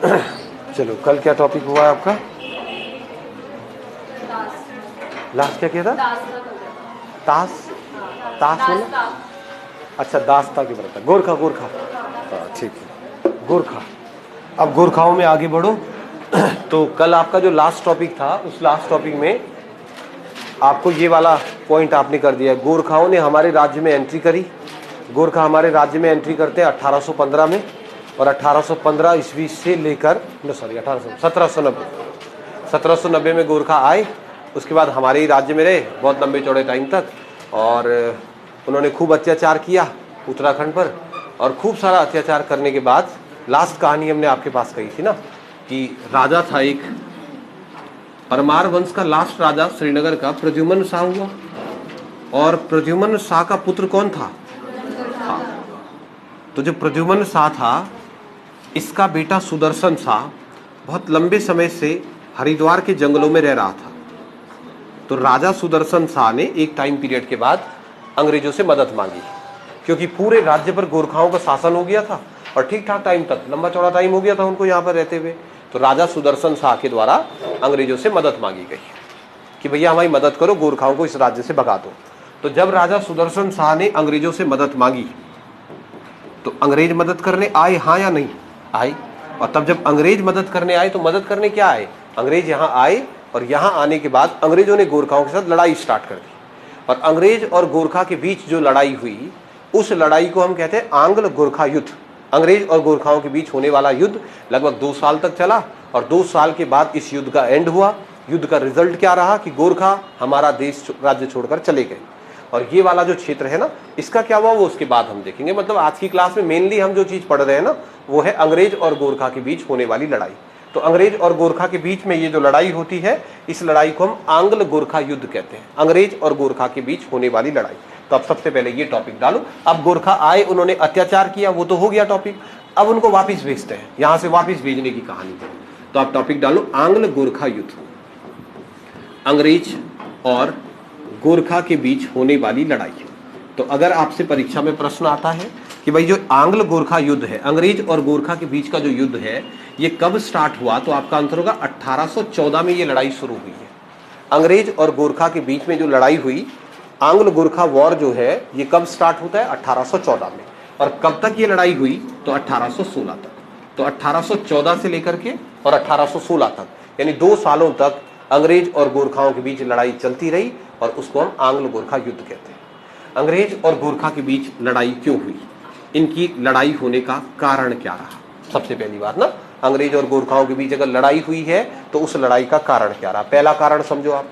चलो, कल क्या टॉपिक हुआ है आपका? लास्ट क्या किया था? ताश। ताश मतलब अच्छा, दास्ता की बरता, गोरखा। गोरखा, हाँ ठीक है, गोरखा। अब गोरखाओं में आगे बढ़ो। तो कल आपका जो लास्ट टॉपिक था, उस लास्ट टॉपिक में आपको ये वाला पॉइंट आपने कर दिया, गोरखाओं ने हमारे राज्य में एंट्री करी। गोरखा हमारे राज्य में एंट्री करते हैं 1815 में, और 1815 ईस्वी से लेकर 1790 में गोरखा आए। उसके बाद हमारे ही राज्य में रहे बहुत लंबे चौड़े टाइम तक, और उन्होंने खूब अत्याचार किया उत्तराखंड पर। और खूब सारा अत्याचार करने के बाद लास्ट कहानी हमने आपके पास कही थी ना, कि राजा था एक, परमार वंश का लास्ट राजा श्रीनगर का प्रद्युम्न शाह हुआ। और प्रद्युम्न शाह का पुत्र कौन था? तो जो प्रद्युम्न शाह था, इसका बेटा सुदर्शन शाह बहुत लंबे समय से हरिद्वार के जंगलों में रह रहा था। तो राजा सुदर्शन शाह ने एक टाइम पीरियड के बाद अंग्रेजों से मदद मांगी, क्योंकि पूरे राज्य पर गोरखाओं का शासन हो गया था और ठीक ठाक टाइम तक, लंबा चौड़ा टाइम हो गया था उनको यहाँ पर रहते हुए। तो राजा सुदर्शन शाह के द्वारा अंग्रेजों से मदद मांगी गई कि भैया हमारी मदद करो, गोरखाओं को इस राज्य से भगा दो। तो जब राजा सुदर्शन शाह ने अंग्रेजों से मदद मांगी, तो अंग्रेज मदद करने आए, हाँ या नहीं आए? और तब जब अंग्रेज मदद करने आए, तो मदद करने क्या आए? अंग्रेज यहाँ आए, और यहाँ आने के बाद अंग्रेजों ने गोरखाओं के साथ लड़ाई स्टार्ट कर दी। और अंग्रेज और गोरखा के बीच जो लड़ाई हुई, उस लड़ाई को हम कहते हैं आंग्ल गोरखा युद्ध। अंग्रेज और गोरखाओं के बीच होने वाला युद्ध लगभग 2 साल तक चला, और 2 साल के बाद इस युद्ध का एंड हुआ। युद्ध का रिजल्ट क्या रहा कि गोरखा हमारा देश राज्य छोड़कर चले गए। और ये वाला जो क्षेत्र है ना, इसका क्या हुआ वो उसके बाद हम देखेंगे। मतलब आज की क्लास में मेनली हम जो चीज पढ़ रहे हैं ना, वो है अंग्रेज और गोरखा के बीच होने वाली लड़ाई। तो अंग्रेज और गोरखा के बीच में ये जो लड़ाई होती है, इस लड़ाई को हम आंग्ल गोरखा युद्ध कहते हैं, अंग्रेज और गोरखा के बीच होने वाली लड़ाई। तो अब सबसे पहले ये टॉपिक डालो। अब गोरखा आए, उन्होंने अत्याचार किया, वो तो हो गया टॉपिक। अब उनको वापिस भेजते हैं, यहां से वापिस भेजने की कहानी है। तो आप टॉपिक डालो आंग्ल गोरखा युद्ध, अंग्रेज और गोरखा के बीच होने वाली लड़ाई। तो अगर आपसे परीक्षा में प्रश्न आता है कि भाई जो आंग्ल गोरखा युद्ध है, अंग्रेज और गोरखा के बीच का जो युद्ध है, ये कब स्टार्ट हुआ, तो आपका आंसर होगा 1814 में ये लड़ाई शुरू हुई है। अंग्रेज और गोरखा के बीच में जो लड़ाई हुई, आंग्ल गोरखा वॉर जो है, ये कब स्टार्ट होता है? 1814 में। और कब तक ये लड़ाई हुई? तो 1816 तक। तो 1814 से लेकर के और 1816 तक, यानी 2 सालों तक अंग्रेज और गोरखाओं के बीच लड़ाई चलती रही, और उसको हम आंग्ल गोरखा युद्ध कहते हैं। अंग्रेज और गोरखा के बीच लड़ाई क्यों हुई, इनकी लड़ाई होने का कारण क्या रहा? सबसे पहली बात ना, अंग्रेज और गोरखाओं के बीच अगर लड़ाई हुई है, तो उस लड़ाई का कारण क्या रहा? पहला कारण समझो आप,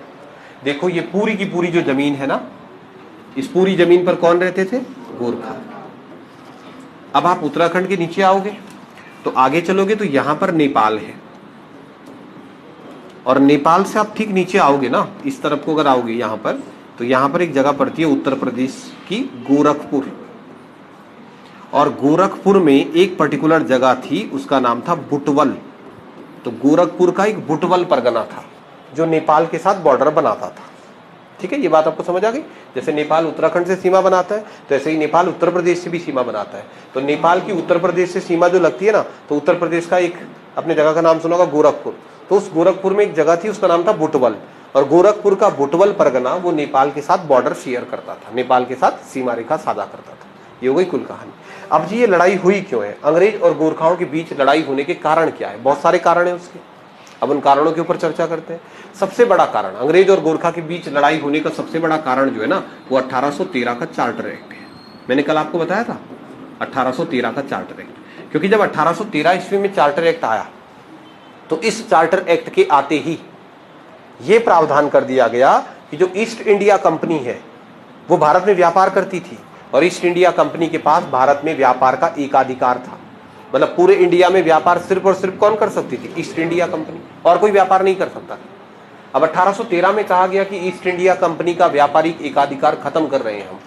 देखो ये पूरी की पूरी जो जमीन है ना, इस पूरी जमीन पर कौन रहते थे? गोरखा। अब आप उत्तराखंड के नीचे आओगे, तो आगे चलोगे तो यहां पर नेपाल है, और नेपाल से आप ठीक नीचे आओगे ना, इस तरफ को अगर आओगे यहां पर, तो यहां पर एक जगह पड़ती है उत्तर प्रदेश की, गोरखपुर। और गोरखपुर में एक पर्टिकुलर जगह थी, उसका नाम था बुटवल। तो गोरखपुर का एक बुटवल परगना था, जो नेपाल के साथ बॉर्डर बनाता था। ठीक है, ये बात आपको समझ आ गई? जैसे नेपाल उत्तराखंड से सीमा बनाता है, तो ऐसे ही नेपाल उत्तर प्रदेश से भी सीमा बनाता है। तो नेपाल की उत्तर प्रदेश से सीमा जो लगती है ना, तो उत्तर प्रदेश का एक अपने जगह का नाम सुना होगा, गोरखपुर। तो उस गोरखपुर में एक जगह थी, उसका नाम था बुटवल। और गोरखपुर का बुटवल परगना वो नेपाल के साथ बॉर्डर शेयर करता था, नेपाल के साथ सीमा रेखा साझा करता था। ये हो गई कुल कहानी। अब जी ये लड़ाई हुई क्यों है? अंग्रेज और गोरखाओं के बीच लड़ाई होने के कारण क्या है? बहुत सारे कारण है उसके, अब उन कारणों के ऊपर चर्चा करते हैं। सबसे बड़ा कारण, अंग्रेज और गोरखा के बीच लड़ाई होने का सबसे बड़ा कारण जो है ना, वो 1813 का चार्टर एक्ट है। मैंने कल आपको बताया था 1813 का चार्टर एक्ट, क्योंकि जब 1813 ईस्वी में चार्टर एक्ट आया, तो इस चार्टर एक्ट के आते ही ये प्रावधान कर दिया गया कि जो ईस्ट इंडिया कंपनी है, वो भारत में व्यापार करती थी, और ईस्ट इंडिया कंपनी के पास भारत में व्यापार का एकाधिकार था। मतलब पूरे इंडिया में व्यापार सिर्फ और सिर्फ कौन कर सकती थी? ईस्ट इंडिया कंपनी, और कोई व्यापार नहीं कर सकता था। अब 1813 में कहा गया कि ईस्ट इंडिया कंपनी का व्यापारिक एकाधिकार खत्म कर रहे हैं हम,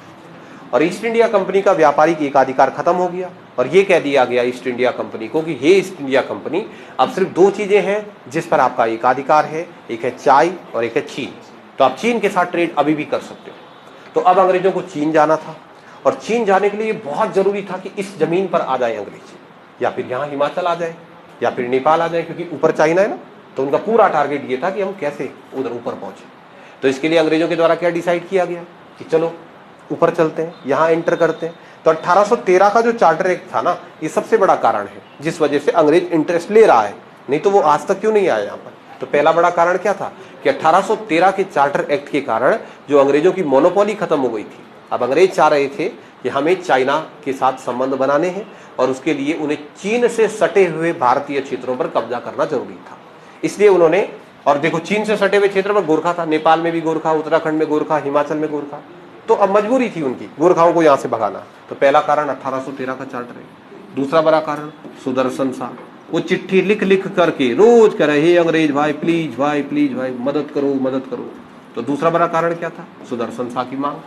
और ईस्ट इंडिया कंपनी का व्यापारिक एकाधिकार खत्म हो गया, और ये कह दिया गया ईस्ट इंडिया कंपनी को कि हे ईस्ट इंडिया कंपनी, अब सिर्फ 2 चीजें हैं जिस पर आपका एकाधिकार है, एक है चाय और एक है चीन। तो आप चीन के साथ ट्रेड अभी भी कर सकते हो। तो अब अंग्रेजों को चीन जाना था, और चीन जाने के लिए बहुत जरूरी था कि इस जमीन पर आ जाए अंग्रेज, या फिर यहाँ हिमाचल आ जाए। या फिर नेपाल आ जाए, क्योंकि ऊपर चाइना है ना, तो उनका पूरा टारगेट ये था कि हम कैसे उधर ऊपर पहुंचे। तो इसके लिए अंग्रेजों के द्वारा क्या डिसाइड किया गया कि चलो ऊपर चलते हैं, यहाँ एंटर करते हैं। तो 1813 का जो चार्टर एक्ट था ना, ये सबसे बड़ा कारण है जिस वजह से अंग्रेज इंटरेस्ट ले रहा है, नहीं तो वो आज तक क्यों नहीं आया यहाँ पर। तो पहला बड़ा कारण क्या था कि 1813 के चार्टर एक्ट के कारण जो अंग्रेजों की मोनोपोली खत्म हो गई थी। अब अंग्रेज चाह रहे थे कि हमें चाइना के साथ संबंध बनाने हैं और उसके लिए उन्हें चीन से सटे हुए भारतीय क्षेत्रों पर कब्जा करना जरूरी था। इसलिए उन्होंने, और देखो चीन से सटे हुए क्षेत्र पर गोरखा था, नेपाल में भी गोरखा, उत्तराखंड में गोरखा, हिमाचल में गोरखा, तो अब मजबूरी थी उनकी गोरखाओं को यहाँ से भगाना। तो पहला कारण 1813 का चार्टर है। दूसरा बड़ा कारण सुदर्शन शाह, वो चिट्ठी लिख लिख करके रोज कह रहे, हे अंग्रेज भाई प्लीज भाई मदद करो मदद करो। तो दूसरा बड़ा कारण क्या था, सुदर्शन शाह की मांग।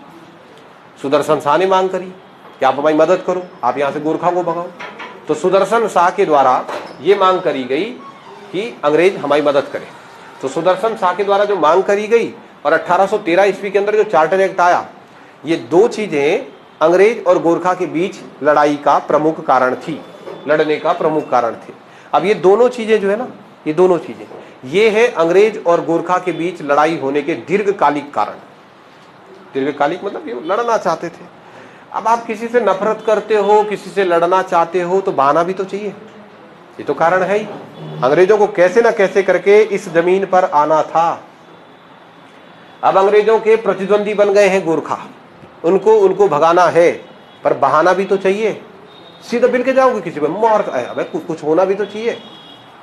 सुदर्शन शाह ने मांग करी कि आप हमारी मदद करो, आप यहाँ से गोरखा को भगाओ। तो सुदर्शन शाह के द्वारा ये मांग करी गई कि अंग्रेज हमारी मदद करें। तो सुदर्शन शाह के द्वारा जो मांग करी गई और 1813 ईस्वी के अंदर जो चार्टर एक्ट आया, ये दो चीजें अंग्रेज और गोरखा के बीच लड़ाई का प्रमुख कारण थी, लड़ने का प्रमुख कारण थे। अब ये दोनों चीजें जो है ना, ये दोनों चीजें, ये है अंग्रेज और गोरखा के बीच लड़ाई होने के दीर्घकालिक कारण। दीर्घकालिक मतलब ये लड़ना चाहते थे। अब आप किसी से नफरत करते हो, किसी से लड़ना चाहते हो, तो बहाना भी तो चाहिए, ये तो कारण है ही। अंग्रेजों को कैसे ना कैसे करके इस जमीन पर आना था। अब अंग्रेजों के प्रतिद्वंदी बन गए हैं गोरखा, उनको भगाना है, पर बहाना भी तो चाहिए। सीधा मिल के जाओगे किसी पे, मार अबे कुछ होना भी तो चाहिए।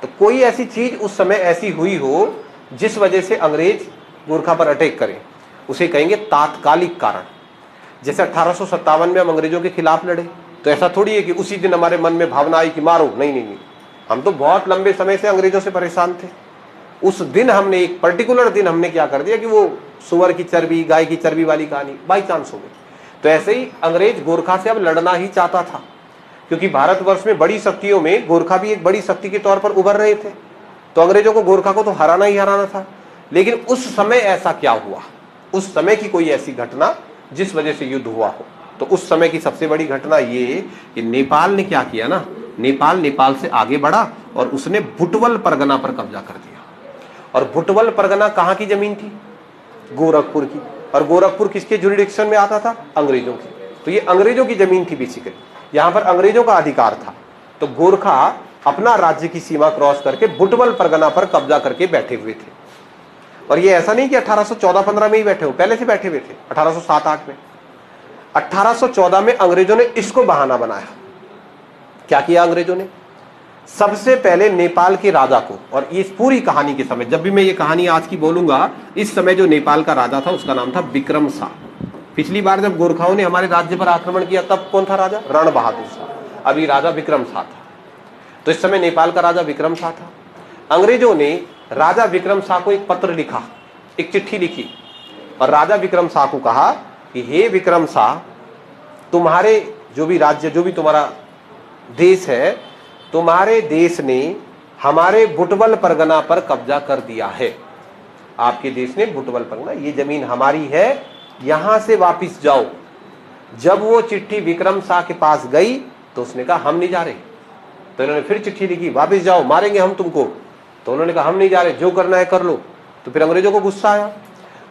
तो कोई ऐसी चीज उस समय ऐसी हुई हो जिस वजह से अंग्रेज गोरखा पर अटैक करें, उसे कहेंगे तात्कालिक कारण। जैसे 1857 में हम अंग्रेजों के खिलाफ लड़े, तो ऐसा थोड़ी है कि उसी दिन हमारे मन में भावना आई कि मारो, नहीं, हम तो बहुत लंबे समय से अंग्रेजों से परेशान थे। उस दिन हमने, एक पर्टिकुलर दिन हमने क्या कर दिया कि वो सुअर की चर्बी, गाय की चर्बी वाली कहानी बाई चांस हो गई। तो ऐसे ही अंग्रेज गोरखा से अब लड़ना ही चाहता था, क्योंकि भारतवर्ष में बड़ी शक्तियों में गोरखा भी एक बड़ी शक्ति के तौर पर उभर रहे थे। तो अंग्रेजों को गोरखा को तो हराना ही हराना था। लेकिन उस समय ऐसा क्या हुआ, उस समय की कोई ऐसी घटना जिस वजह से युद्ध हुआ हो। तो उस समय की सबसे बड़ी घटना ये कि नेपाल ने क्या किया ना, नेपाल से आगे बढ़ा और उसने बुटवल परगना पर कब्जा कर दिया। और बुटवल परगना कहाँ की जमीन थी, गोरखपुर की। और गोरखपुर किसके जुरिडिक्शन में आता था, अंग्रेजों की। तो ये अंग्रेजों की जमीन थी बेसिकली, यहाँ पर अंग्रेजों का अधिकार था। तो गोरखा अपना राज्य की सीमा क्रॉस करके बुटवल परगना पर कब्जा करके बैठे हुए थे। और ये ऐसा नहीं कि 1814-15 में ही बैठे हो, पहले से बैठे हुए थे 1807-8 में। 1814 में अंग्रेजों ने इसको बहाना बनाया। क्या किया अंग्रेजों ने, सबसे पहले नेपाल के राजा को, और इस पूरी कहानी के समय, जब भी मैं ये कहानी आज की बोलूंगा, इस समय जो नेपाल का राजा था उसका नाम था विक्रम शाह। पिछली बार जब गोरखाओं ने हमारे राज्य पर आक्रमण किया तब कौन था राजा, रण बहादुर शाह। अभी राजा विक्रम शाह था। तो इस समय नेपाल का राजा विक्रम शाह था। अंग्रेजों ने राजा विक्रम शाह को एक पत्र लिखा, एक चिट्ठी लिखी, और राजा विक्रम शाह को कहा कि हे विक्रम शाह, तुम्हारे जो भी राज्य, जो भी तुम्हारा देश है, तुम्हारे देश ने हमारे बुटवल परगना पर कब्जा कर दिया है। आपके देश ने बुटवल परगना, ये जमीन हमारी है, यहां से वापिस जाओ। जब वो चिट्ठी विक्रम शाह के पास गई तो उसने कहा हम नहीं जा रहे। तो इन्होंने फिर चिट्ठी लिखी, वापिस जाओ, मारेंगे हम तुमको। तो उन्होंने कहा हम नहीं जा रहे, जो करना है कर लो। तो फिर अंग्रेजों को गुस्सा आया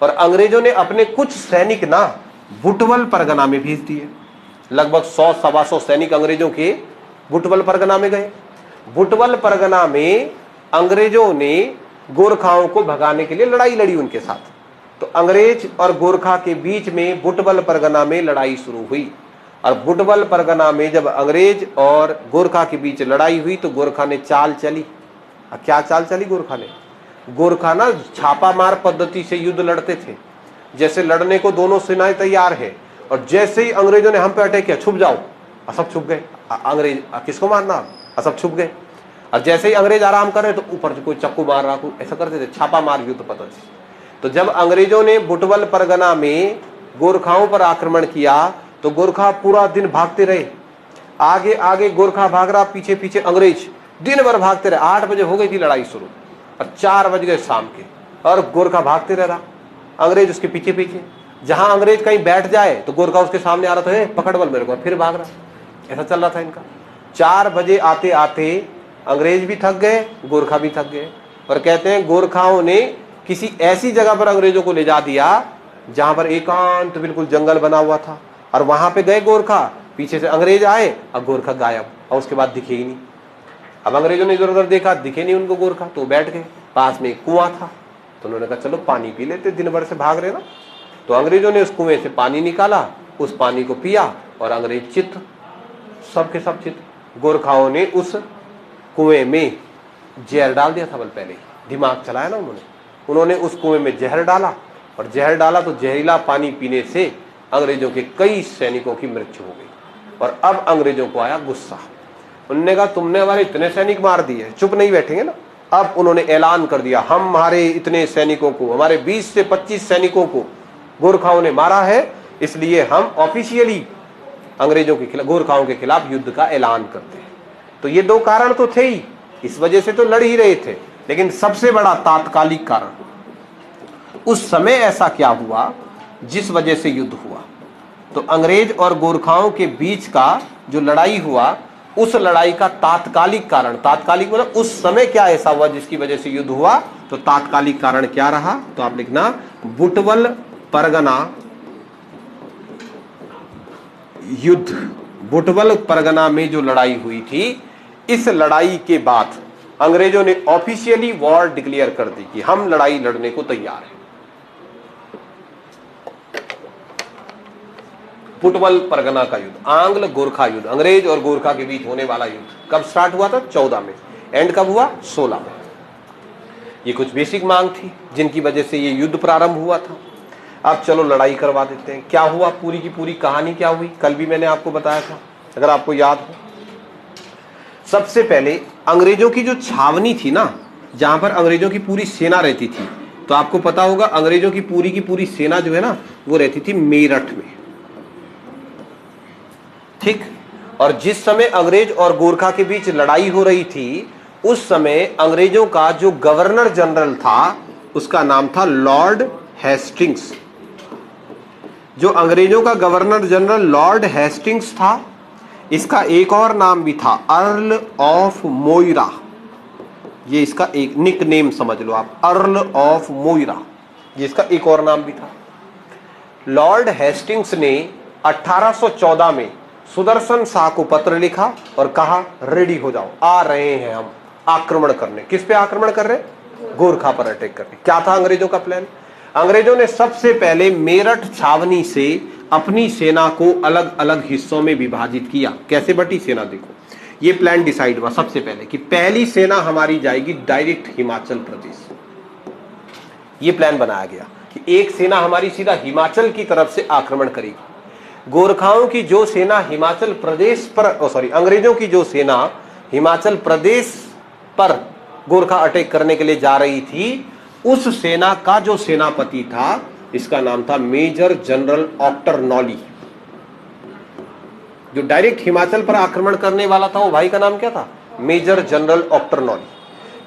और अंग्रेजों ने अपने कुछ सैनिक ना बुटवल परगना में भेज दिए। लगभग 100-125 सैनिक अंग्रेजों के बुटवल परगना में गए। बुटवल परगना में अंग्रेजों ने गोरखाओं को भगाने के लिए लड़ाई लड़ी उनके साथ। तो अंग्रेज और गोरखा के बीच में बुटवल परगना में लड़ाई शुरू हुई। और बुटवल परगना में जब अंग्रेज और गोरखा के बीच लड़ाई हुई तो गोरखा ने चाल चली। क्या चाल चली गोरखा ने, गोरखा ना छापामार पद्धति से युद्ध लड़ते थे। जैसे लड़ने को दोनों सेनाएं तैयार है, और जैसे ही अंग्रेजों ने हम पे अटैक किया, छुप जाओ, सब छुप गए। अंग्रेज किसको मारना, सब छुप गए। और जैसे ही अंग्रेज आराम कर रहे तो ऊपर से कोई चक्कू मार रहा, कोई ऐसा करते थे, छापामार युद्ध पद्धति। तो जब अंग्रेजों ने बुटवल परगना में गोरखाओं पर आक्रमण किया तो गोरखा पूरा दिन भागते रहे। आगे आगे गोरखा भाग रहा, पीछे पीछे अंग्रेज दिन भर भागते रहे। 8 बजे हो गई थी लड़ाई शुरू और 4 बज गए शाम के, और गोरखा भागते रह रहा, अंग्रेज उसके पीछे पीछे। जहां अंग्रेज कहीं बैठ जाए तो गोरखा उसके सामने आ रहा था, पकड़ बल मेरे को, फिर भाग रहा। ऐसा चल रहा था इनका। 4 बजे आते आते अंग्रेज भी थक गए, गोरखा भी थक गए, और कहते हैं गोरखाओं ने किसी ऐसी जगह पर अंग्रेजों को ले जा दिया जहां पर एकांत बिल्कुल जंगल बना हुआ था, और वहां पे गए गोरखा, पीछे से अंग्रेज आए और गोरखा गायब, और उसके बाद दिखे ही नहीं। अब अंग्रेजों ने इधर उधर देखा, दिखे नहीं उनको गोरखा, तो बैठ गए। पास में एक कुआं था, तो उन्होंने कहा चलो पानी पी लेते, दिन भर से भाग रहे ना। तो अंग्रेजों ने उस कुएं से पानी निकाला, उस पानी को पिया, और अंग्रेज चित्त, सब के सब चित्त। गोरखाओं ने उस कुएं में जहर डाल दिया था, बल पहले ही दिमाग चलाया ना उन्होंने उस कुएं में जहर डाला, और जहर डाला तो जहरीला पानी पीने से अंग्रेजों के कई सैनिकों की मृत्यु हो गई। और अब अंग्रेजों को आया गुस्सा, उन्होंने कहा तुमने हमारे इतने सैनिक मार दिए, चुप नहीं बैठेंगे ना। अब उन्होंने ऐलान कर दिया, हम हमारे इतने सैनिकों को, हमारे 20 से 25 सैनिकों को गोरखाओं ने मारा है, इसलिए हम ऑफिशियली अंग्रेजों के खिलाफ, गोरखाओं के खिलाफ युद्ध का ऐलान करते हैं। तो ये दो कारण तो थे ही, इस वजह से तो लड़ ही रहे थे। लेकिन सबसे बड़ा तात्कालिक कारण, उस समय ऐसा क्या हुआ जिस वजह से युद्ध हुआ? तो अंग्रेज और गोरखाओं के बीच का जो लड़ाई हुआ, उस लड़ाई का तात्कालिक कारण, तात्कालिक मतलब उस समय क्या ऐसा हुआ जिसकी वजह से युद्ध हुआ, तो तात्कालिक कारण क्या रहा? तो आप लिखना, बुटवल परगना युद्ध। बुटवल परगना में जो लड़ाई हुई थी, इस लड़ाई के बाद अंग्रेजों ने ऑफिशियली वॉर डिक्लेयर कर दी कि हम लड़ाई लड़ने को तैयार हैं। बुटवल परगना का युद्ध, आंग्ल गोरखा युद्ध, अंग्रेज और गोरखा के बीच होने वाला युद्ध कब स्टार्ट हुआ था? 14 में। एंड कब हुआ? 16 में। ये कुछ बेसिक मांग थी जिनकी वजह से ये युद्ध प्रारंभ हुआ था। अब चलो लड़ाई करवा देते हैं। क्या हुआ, पूरी की पूरी कहानी क्या हुई, कल भी मैंने आपको बताया था, अगर आपको याद हो। सबसे पहले अंग्रेजों की जो छावनी थी ना, जहां पर अंग्रेजों की पूरी सेना रहती थी, तो आपको पता होगा अंग्रेजों की पूरी सेना जो है ना, वो रहती थी मेरठ में, ठीक। और जिस समय अंग्रेज और गोरखा के बीच लड़ाई हो रही थी, उस समय अंग्रेजों का जो गवर्नर जनरल था, उसका नाम था लॉर्ड हेस्टिंग्स। जो अंग्रेजों का गवर्नर जनरल लॉर्ड हेस्टिंग्स था, इसका एक और नाम भी था, अर्ल ऑफ मोइरा। ये इसका एक निक नेम समझ लो आप, अर्ल ऑफ मोइरा, ये इसका एक और नाम भी था। लॉर्ड हेस्टिंग्स ने 1814 में सुदर्शन शाह को पत्र लिखा और कहा रेडी हो जाओ, आ रहे हैं हम आक्रमण करने। किस पे आक्रमण कर रहे? गोरखा पर अटैक करने। क्या था अंग्रेजों का प्लान? अंग्रेजों ने सबसे पहले मेरठ छावनी से अपनी सेना को अलग अलग हिस्सों में विभाजित किया। कैसे बटी सेना? देखो, ये प्लान डिसाइड हुआ सबसे पहले कि पहली सेना हमारी जाएगी डायरेक्ट हिमाचल प्रदेश। ये प्लान बनाया गया कि एक सेना हमारी सीधा हिमाचल की तरफ से आक्रमण करेगी। गोरखाओं की जो सेना हिमाचल प्रदेश पर, अंग्रेजों की जो सेना हिमाचल प्रदेश पर गोरखा अटैक करने के लिए जा रही थी, उस सेना का जो सेनापति था, इसका नाम था मेजर जनरल ऑक्टर नॉली। जो डायरेक्ट हिमाचल पर आक्रमण करने वाला था, वो भाई का नाम क्या था? Major general Ochterlony.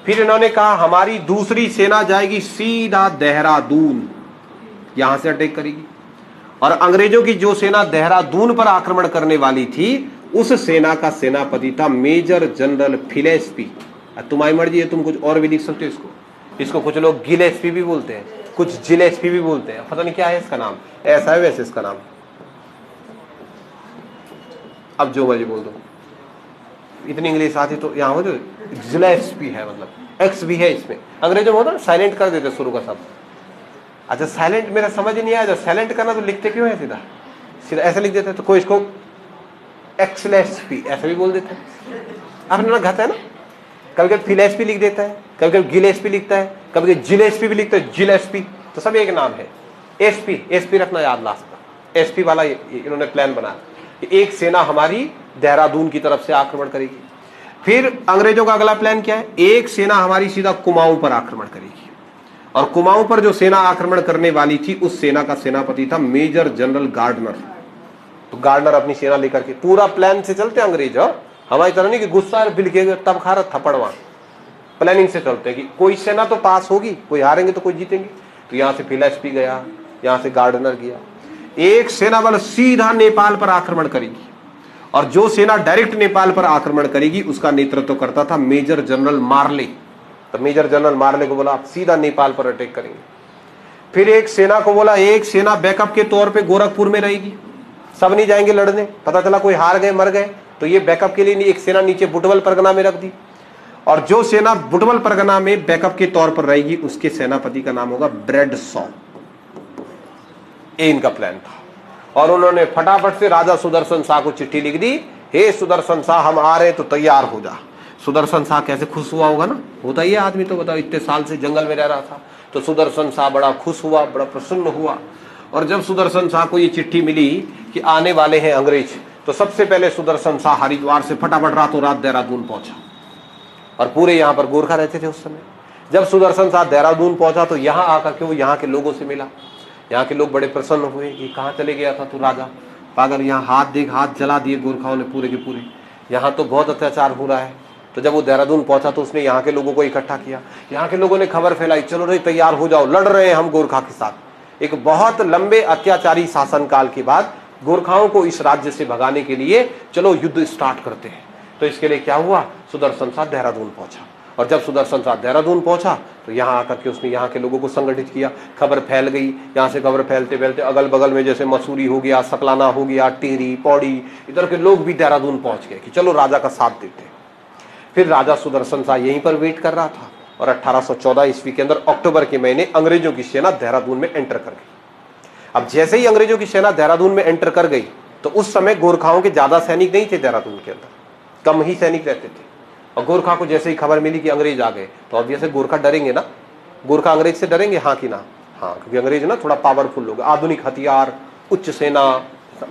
फिर इन्होंने कहा हमारी दूसरी सेना जाएगी सीधा देहरादून, यहां से अटैक करेगी। और अंग्रेजों की जो सेना देहरादून पर आक्रमण करने वाली थी, उस सेना का सेनापति था मेजर जनरल फिलेस्पी। तुम्हारी मर्जी है, तुम कुछ और भी लिख सकते हो इसको कुछ लोग गिलेस्पी भी बोलते हैं, कुछ जिलेस्पी भी बोलते हैं, पता नहीं क्या है इसका नाम, ऐसा है वैसे इसका नाम, अब जो मर्जी बोल दो। इतनी इंग्लिश आती तो यहाँ हो, जो जिलेस्पी है मतलब एक्स भी है इसमें। अंग्रेजों में होता ना साइलेंट कर देते शुरू का शब्द। अच्छा साइलेंट मेरा समझ ही नहीं आया, साइलेंट करना तो लिखते क्यों है? सीधा सीधा ऐसे लिख देते, तो कोई इसको एक्सलेस्पी ऐसे भी बोल देते हैं। आपने ना घाता है ना, कभी कभी फिलेस्पी लिख देता है, कभी कभी गिलेस्पी लिखता है, कभी कभी जिलेस्पी भी लिखता है, जिलेस्पी, तो सब एक नाम है। एसपी रखना याद लास्ट का, एसपी वाला इन्होंने प्लान बनाया। एक सेना हमारी देहरादून की तरफ से आक्रमण करेगी। फिर अंग्रेजों का अगला प्लान क्या है? एक सेना हमारी सीधा कुमाऊं पर आक्रमण करेगी, और कुमाऊं पर जो सेना आक्रमण करने वाली थी, उस सेना का सेनापति था मेजर जनरल गार्डनर। तो गार्डनर अपनी सेना लेकर के, पूरा प्लान से चलते अंग्रेज, हमारी तरह नहीं कि गुस्सा बिल्कुल तब खा रहा थप्पड़ वहां, प्लानिंग से चलते हैं कि कोई सेना तो पास होगी, कोई हारेंगे तो कोई जीतेंगे। तो यहां से फिलेस्पी गया, यहां से गार्डनर गया। एक सेना बल सीधा नेपाल पर आक्रमण करेगी, और जो सेना डायरेक्ट नेपाल पर आक्रमण करेगी उसका नेतृत्व करता था मेजर जनरल मार्ले। तो मेजर जनरल मार्ले को बोला आप सीधा नेपाल पर अटैक करेंगे। फिर एक सेना को बोला एक सेना बैकअप के तौर पे गोरखपुर में रहेगी, सब नहीं जाएंगे लड़ने, पता चला कोई हार गए मर गए तो ये बैकअप के लिए एक सेना नीचे बुटवल परगना में रख दी, और जो सेना बुटवल परगना में बैकअप के तौर पर रहेगी उसके सेनापति का नाम होगा ब्रेडसॉ। ये इनका प्लान था। और उन्होंने फटाफट से राजा सुदर्शन शाह को चिट्ठी लिख दी, हे सुदर्शन शाह हम आ रहे तो तैयार हो जा। सुदर्शन शाह कैसे खुश हुआ होगा ना, होता ही है आदमी, तो बताओ इतने साल से जंगल में रह रहा था, तो सुदर्शन शाह बड़ा खुश हुआ, बड़ा प्रसन्न हुआ। और जब सुदर्शन शाह को ये चिट्ठी मिली कि आने वाले हैं अंग्रेज, तो सबसे पहले सुदर्शन शाह हरिद्वार से फटाफट रातों रात देहरादून पहुंचा। और पूरे यहाँ पर गोरखा रहते थे उस समय। जब सुदर्शन शाह देहरादून पहुंचा तो यहाँ आकर के वो यहाँ के लोगों से मिला। यहाँ के लोग बड़े प्रसन्न हुए कि कहाँ चले गया था तू राजा पागल, यहाँ हाथ देख हाथ जला दिए गोरखाओं ने पूरे के पूरे, यहाँ तो बहुत अत्याचार हो रहा है। तो जब वो देहरादून पहुंचा तो उसने यहाँ के लोगों को इकट्ठा किया। यहाँ के लोगों ने खबर फैलाई, चलो रे तैयार हो जाओ, लड़ रहे हैं हम गोरखा के साथ। एक बहुत लंबे अत्याचारी शासनकाल के बाद गोरखाओं को इस राज्य से भगाने के लिए चलो युद्ध स्टार्ट करते हैं। तो इसके लिए क्या हुआ, सुदर्शन शाह देहरादून पहुंचा। और जब सुदर्शन शाह देहरादून पहुंचा तो यहाँ आकर के उसने यहाँ के लोगों को संगठित किया। खबर फैल गई, यहाँ से खबर फैलते फैलते अगल बगल में जैसे मसूरी हो गया, सकलाना हो गया, टिहरी, पौड़ी, इधर के लोग भी देहरादून पहुंच गए कि चलो राजा का साथ देते हैं। फिर राजा सुदर्शन शाह यहीं पर वेट कर रहा था और 1814 ईस्वी के अंदर अक्टूबर के महीने अंग्रेजों की सेना देहरादून में एंटर कर गई। अब जैसे ही अंग्रेजों की सेना देहरादून में एंटर कर गई तो उस समय गोरखाओं के ज्यादा सैनिक नहीं थे देहरादून के अंदर, कम ही सैनिक रहते थे। और गोरखा को जैसे ही खबर मिली कि अंग्रेज आ गए तो ऑब्वियसली गोरखा डरेंगे ना, गोरखा अंग्रेज से डरेंगे, हाँ कि ना, हाँ, क्योंकि अंग्रेज ना थोड़ा पावरफुल लोग, आधुनिक हथियार, उच्च सेना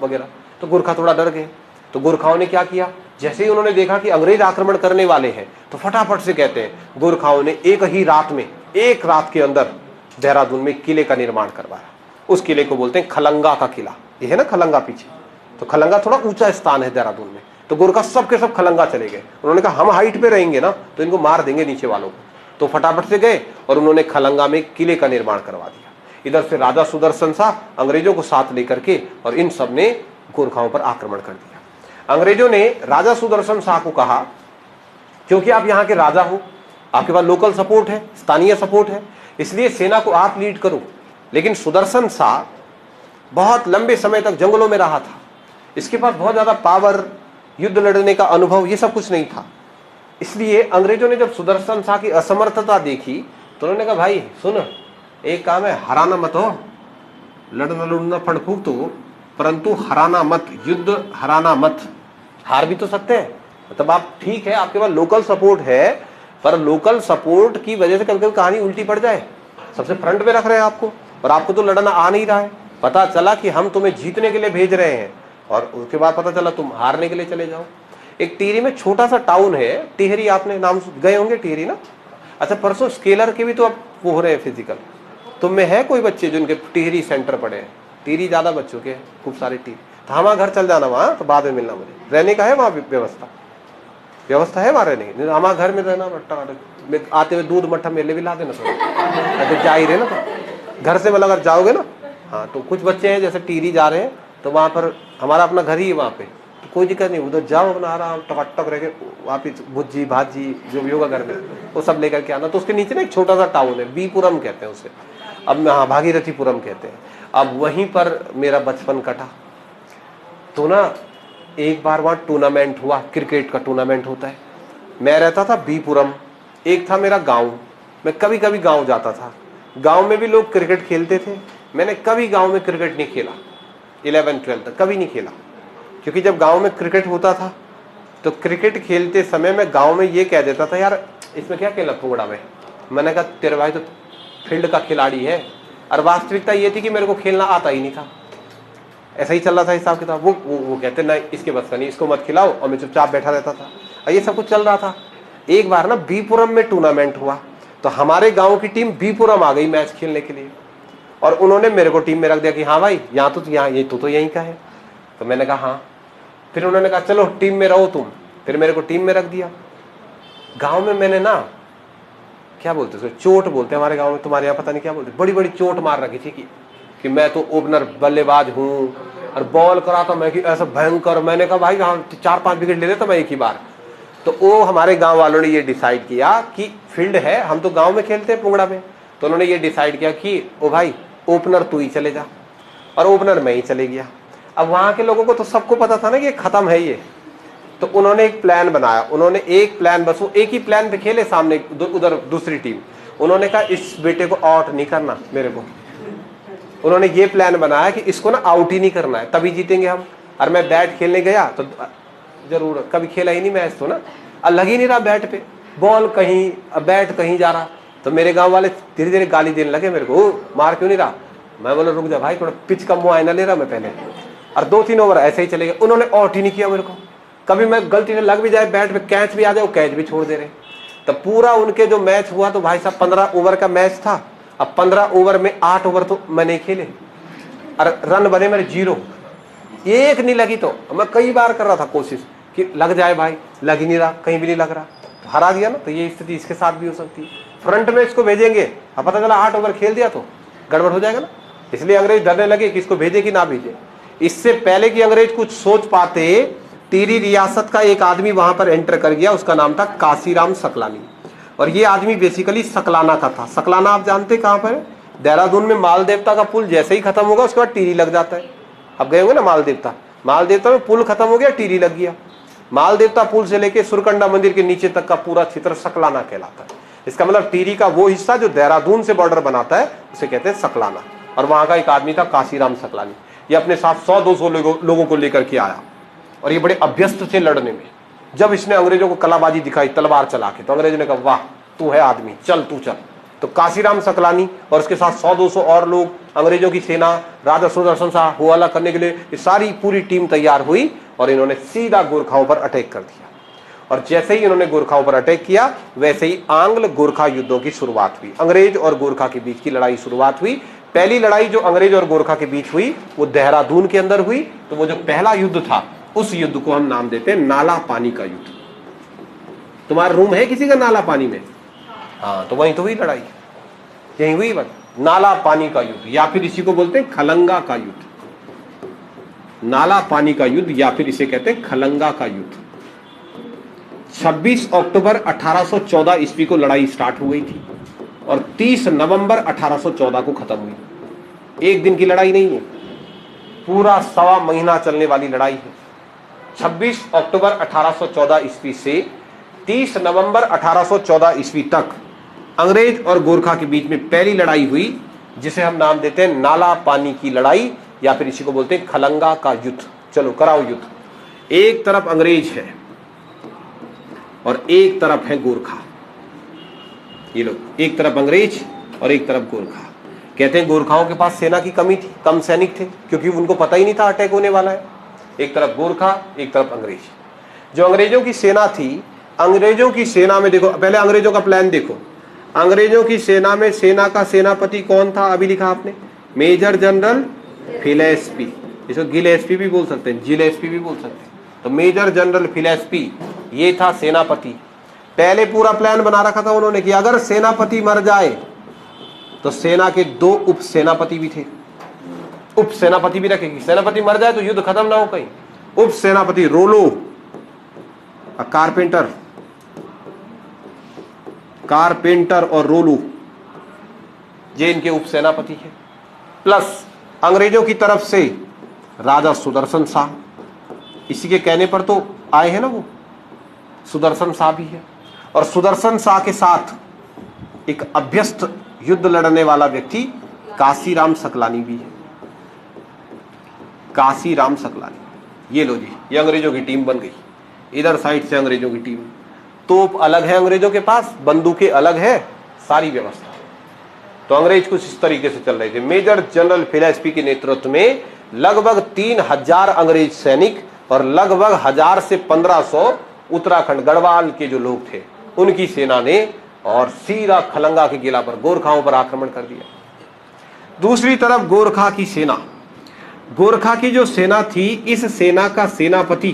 वगैरह, तो गोरखा थोड़ा डर गए। तो गोरखाओं ने क्या किया, जैसे ही उन्होंने देखा कि अंग्रेज आक्रमण करने वाले हैं तो फटाफट से कहते हैं गोरखाओं ने एक ही रात में, एक रात के अंदर देहरादून में किले का निर्माण करवाया। उस किले को बोलते हैं खलंगा का किला, ये है ना खलंगा पीछे, तो खलंगा थोड़ा ऊंचा स्थान है देहरादून में। तो गोरखा सब के सब खलंगा चले गए। उन्होंने कहा हम हाइट पे रहेंगे ना तो इनको मार देंगे नीचे वालों को, तो फटाफट से गए और उन्होंने खलंगा में किले का निर्माण करवा दिया। इधर से राजा सुदर्शन शाह अंग्रेजों को साथ लेकर के और इन सब ने गोरखाओं पर आक्रमण कर दिया। अंग्रेजों ने राजा सुदर्शन शाह को कहा क्योंकि आप यहाँ के राजा हो, आपके पास लोकल सपोर्ट है, स्थानीय सपोर्ट है, इसलिए सेना को आप लीड करो। लेकिन सुदर्शन शाह बहुत लंबे समय तक जंगलों में रहा था, इसके पास बहुत ज्यादा पावर, युद्ध लड़ने का अनुभव, ये सब कुछ नहीं था। इसलिए अंग्रेजों ने जब सुदर्शन शाह की असमर्थता देखी तो उन्होंने कहा भाई सुन, एक काम है, हराना मत हो, लड़ना लुड़ना फड़फूक तो, परंतु हराना मत, युद्ध हराना मत, हार भी तो सकते हैं। मतलब आप ठीक है, आपके पास लोकल सपोर्ट है, पर लोकल सपोर्ट की वजह से कभी कभी कहानी उल्टी पड़ जाए। सबसे फ्रंट पे रख रहे हैं आपको और आपको तो लड़ना आ नहीं रहा है। पता चला कि हम तुम्हें जीतने के लिए भेज रहे हैं और उसके बाद पता चला तुम हारने के लिए चले जाओ। एक टिहरी में छोटा सा टाउन है, टिहरी, आपने नाम गए होंगे टिहरी ना। अच्छा, परसों स्केलर के भी तो अब वो हो रहे हैं फिजिकल, तुम में है कोई बच्चे जिनके टिहरी सेंटर पड़े हैं? टिहरी ज्यादा बच्चों के, खूब सारे टिहरी, तो हमारा घर चल जाना वहाँ, तो बाद में मिलना मुझे। रहने का है वहाँ व्यवस्था है वहाँ रहने की? हमारा घर में रहना, आते हुए दूध मट्ठा मेले भी ला देना थोड़ा, तो जा ही रहे ना, तो घर से मतलब अगर जाओगे ना, हाँ, तो कुछ बच्चे हैं जैसे टिहरी जा रहे हैं तो वहाँ पर हमारा अपना घर ही है वहाँ पे, तो कोई दिक्कत नहीं, उधर जाओ अपना आराम टक रह के, वहाँ पे भुज्जी भाजी जो भी होगा घर में वो सब लेकर के आना। तो उसके नीचे ना एक छोटा सा टाउन है, बीपुरम कहते हैं उसे, अब हाँ भागीरथीपुरम कहते हैं। अब वहीं पर मेरा बचपन कटा। तो ना एक बार वहाँ टूर्नामेंट हुआ, क्रिकेट का टूर्नामेंट होता है। मैं रहता था बीपुरम, एक था मेरा गाँव, मैं कभी कभी गाँव जाता था। गाँव में भी लोग क्रिकेट खेलते थे, मैंने कभी गाँव में क्रिकेट नहीं खेला, 11-12 तक कभी नहीं खेला। क्योंकि जब गांव में क्रिकेट होता था तो क्रिकेट खेलते समय मैं गांव में ये कह देता था, यार इसमें क्या खेला फुगड़ा में। मैंने कहा तेरे भाई तो फील्ड का खिलाड़ी है, और वास्तविकता ये थी कि मेरे को खेलना आता ही नहीं था। ऐसा ही चल रहा था हिसाब किताब। वो कहते नहीं इसके बस का नहीं, इसको मत खिलाओ, और मैं चुपचाप बैठा रहता था, और ये सब कुछ चल रहा था। एक बार ना बीपुरम में टूर्नामेंट हुआ तो हमारे गाँव की टीम बीपुरम आ गई मैच खेलने के लिए, और उन्होंने मेरे को टीम में रख दिया कि हाँ भाई यहाँ तो यहाँ ये तो यहीं का है। तो मैंने कहा हाँ। फिर उन्होंने कहा चलो टीम में रहो तुम, फिर मेरे को टीम में रख दिया। गांव में मैंने ना, क्या बोलते उसको, चोट बोलते हैं हमारे गांव में, तुम्हारे यहाँ पता नहीं क्या बोलते, बड़ी बड़ी चोट मार रखी थी कि मैं तो ओपनर बल्लेबाज हूँ, और बॉल करा था मैं कि ऐसा भयंकर, मैंने कहा भाई हाँ 4-5 विकेट ले लेता मैं एक ही बार। तो वो हमारे गांव वालों ने ये डिसाइड किया कि फील्ड है, हम तो गांव में खेलते हैं पुंगड़ा में, तो उन्होंने ये डिसाइड किया कि ओ भाई ओपनर तू ही चले जा, और ओपनर मैं ही चले गया। अब वहां के लोगों को तो सबको पता था ना कि खत्म है ये, तो उन्होंने एक प्लान बनाया, उन्होंने एक प्लान, बस वो एक ही प्लान पे खेले सामने उधर दूसरी टीम। उन्होंने कहा इस बेटे को आउट नहीं करना मेरे को, उन्होंने ये प्लान बनाया कि इसको ना आउट ही नहीं करना है, तभी जीतेंगे हम। और मैं बैट खेलने गया तो जरूर, कभी खेला ही नहीं मैच तो ना, और लग ही नहीं रहा बैट पे, बॉल कहीं बैट कहीं जा रहा, तो मेरे गांव वाले धीरे धीरे गाली देने लगे मेरे को, मार क्यों नहीं रहा। मैं बोला रुक जा भाई, थोड़ा पिच का मुआयना ले रहा मैं पहले। और 2-3 ओवर ऐसे ही चले गए, उन्होंने आउट ही नहीं किया मेरे को। कभी मैं गलती से लग भी जाए बैट पे, कैच भी आ जाए, वो कैच भी छोड़ दे रहे। तो पूरा उनके जो मैच हुआ तो भाई साहब 15 ओवर का मैच था। अब 15 ओवर में 8 ओवर तो मैंने खेले, और रन बने मेरे 0, एक नहीं लगी। तो मैं कई बार कर रहा था कोशिश कि लग जाए भाई, लग ही नहीं रहा, कहीं भी नहीं लग रहा, तो हरा दिया ना। तो ये स्थिति इसके साथ भी हो सकती है। फ्रंट में इसको भेजेंगे, अब पता चला 8 ओवर खेल दिया तो गड़बड़ हो जाएगा ना, इसलिए अंग्रेज डरने लगे कि इसको भेजे कि ना भेजे। इससे पहले कि अंग्रेज कुछ सोच पाते, टिहरी रियासत का एक आदमी वहां पर एंटर कर गया, उसका नाम था काशीराम सकलानी। और ये आदमी बेसिकली सकलाना का था। सकलाना आप जानते कहां पर है? देहरादून में माल देवता का पुल जैसे ही खत्म होगा उसके बाद टिहरी लग जाता है। अब गए होंगे ना माल देवता, माल देवता में पुल खत्म हो गया, टिहरी लग गया। माल देवता पुल से लेके सुरकंडा मंदिर के नीचे तक का पूरा क्षेत्र सकलाना कहलाता है। इसका मतलब टिहरी का वो हिस्सा जो देहरादून से बॉर्डर बनाता है उसे कहते हैं सकलाना। और वहां का एक आदमी था काशीराम सकलानी, ये अपने साथ 100-200 लोगों को लेकर के आया, और ये बड़े अभ्यस्त थे लड़ने में। जब इसने अंग्रेजों को कलाबाजी दिखाई तलवार चला के, तो अंग्रेजों ने कहा वाह तू है आदमी, चल तू चल। तो काशीराम सकलानी और उसके साथ 100-200 और लोग, अंग्रेजों की सेना, राजा सुदर्शन शाह हुआला करने के लिए ये सारी पूरी टीम तैयार हुई, और इन्होंने सीधा गोरखाओं पर अटैक कर दिया। और जैसे ही इन्होंने गोरखाओं पर अटैक किया, वैसे ही आंग्ल गोरखा युद्धों की शुरुआत हुई। अंग्रेज और गोरखा के बीच की लड़ाई शुरुआत हुई। पहली लड़ाई जो अंग्रेज और गोरखा के बीच हुई वो देहरादून के अंदर हुई। तो वो जो पहला युद्ध था उस युद्ध को हम नाम देते हैं नाला पानी का युद्ध। तुम्हारा रूम है किसी का नाला पानी में? हाँ, तो वहीं तो हुई लड़ाई, यहीं हुई बात, नाला पानी का युद्ध, या फिर इसी को बोलते हैं खलंगा का युद्ध। नाला पानी का युद्ध या फिर इसे कहते हैं खलंगा का युद्ध। 26 अक्टूबर 1814 ईस्वी को लड़ाई स्टार्ट हो गई थी और 30 नवंबर 1814 को खत्म हुई। एक दिन की लड़ाई नहीं है, पूरा 1.25 महीना चलने वाली लड़ाई है। 26 अक्टूबर 1814 ईस्वी से 30 नवंबर 1814 ईस्वी तक अंग्रेज और गोरखा के बीच में पहली लड़ाई हुई, जिसे हम नाम देते हैं नाला पानी की लड़ाई या फिर इसी को बोलते हैं खलंगा का युद्ध। चलो कराओ युद्ध। एक तरफ अंग्रेज है और एक तरफ है गोरखा। ये लोग, एक तरफ अंग्रेज और एक तरफ गोरखा। कहते हैं गोरखाओं के पास सेना की कमी थी, कम सैनिक थे, क्योंकि उनको पता ही नहीं था अटैक होने वाला है। एक तरफ गोरखा, एक तरफ अंग्रेज। जो अंग्रेजों की सेना थी, अंग्रेजों की सेना में देखो, पहले अंग्रेजों का प्लान देखो। अंग्रेजों की सेना में सेना का सेनापति कौन था? अभी लिखा आपने, मेजर जनरल फिलेस्पी। इसको गिलेस्पी भी बोल सकते हैं, जिलेस्पी भी बोल सकते हैं। तो मेजर जनरल फिलेस्पी ये था सेनापति। पहले पूरा प्लान बना रखा था उन्होंने कि अगर सेनापति मर जाए तो सेना के 2 उप सेनापति भी थे, उप सेनापति भी रखेगी। सेनापति मर जाए तो युद्ध खत्म ना हो कहीं। उप सेनापति रोलो, कारपेंटर और रोलू, ये इनके उप सेनापति है। प्लस अंग्रेजों की तरफ से राजा सुदर्शन शाह, इसी के कहने पर तो आए हैं ना वो, सुदर्शन शाह भी है। और सुदर्शन शाह के साथ एक अभ्यस्त युद्ध लड़ने वाला व्यक्ति काशीराम सकलानी भी है। काशीराम सकलानी, ये लो जी, ये अंग्रेजों की टीम बन गई। इधर साइड से अंग्रेजों की टीम, तोप अलग है अंग्रेजों के पास, बंदूकें अलग है, सारी व्यवस्था। तो अंग्रेज कुछ इस तरीके से चल रहे थे। मेजर जनरल फिलेस्पी के नेतृत्व में लगभग 3000 अंग्रेज सैनिक और लगभग 1000 से 1500 उत्तराखंड गढ़वाल के जो लोग थे उनकी सेना ने, और सीधा खलंगा के किला पर गोरखाओं पर आक्रमण कर दिया। दूसरी तरफ गोरखा की सेना, गोरखा की जो सेना थी, इस सेना का सेनापति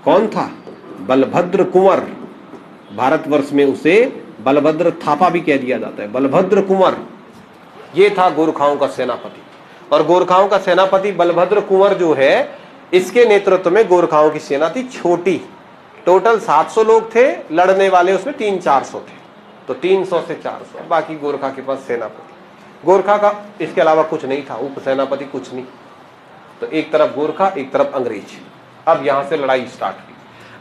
कौन था? बलभद्र कुंवर। भारतवर्ष में उसे बलभद्र थापा भी कह दिया जाता है, बलभद्र कुंवर। ये था गोरखाओं का सेनापति। और गोरखाओं का सेनापति बलभद्र कुंवर जो है, इसके नेतृत्व में गोरखाओं की सेना थी छोटी। टोटल 700 लोग थे, लड़ने वाले उसमें 300-400 थे, तो 300 से 400 बाकी गोरखा के पास सेनापति। गोरखा का इसके अलावा कुछ नहीं था, उप सेनापति कुछ नहीं। तो एक तरफ गोरखा, एक तरफ अंग्रेज। अब यहां से लड़ाई स्टार्ट हुई।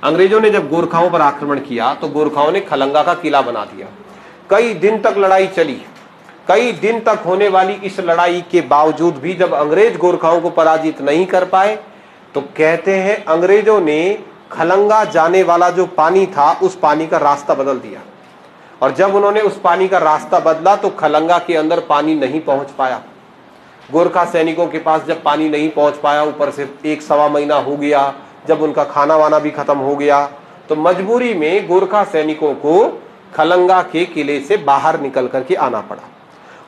अंग्रेजों ने जब गोरखाओं पर आक्रमण किया तो गोरखाओं ने खलंगा का किला बना दिया। कई दिन तक लड़ाई चली। कई दिन तक होने वाली इस लड़ाई के बावजूद भी जब अंग्रेज गोरखाओं को पराजित नहीं कर पाए, तो कहते हैं अंग्रेजों ने खलंगा जाने वाला जो पानी था उस पानी का रास्ता बदल दिया। और जब उन्होंने उस पानी का रास्ता बदला तो खलंगा के अंदर पानी नहीं पहुंच पाया। गोरखा सैनिकों के पास जब पानी नहीं पहुंच पाया, ऊपर से 1-1.25 महीना हो गया, जब उनका खाना वाना भी खत्म हो गया, तो मजबूरी में गोरखा सैनिकों को खलंगा के किले से बाहर निकल करके आना पड़ा।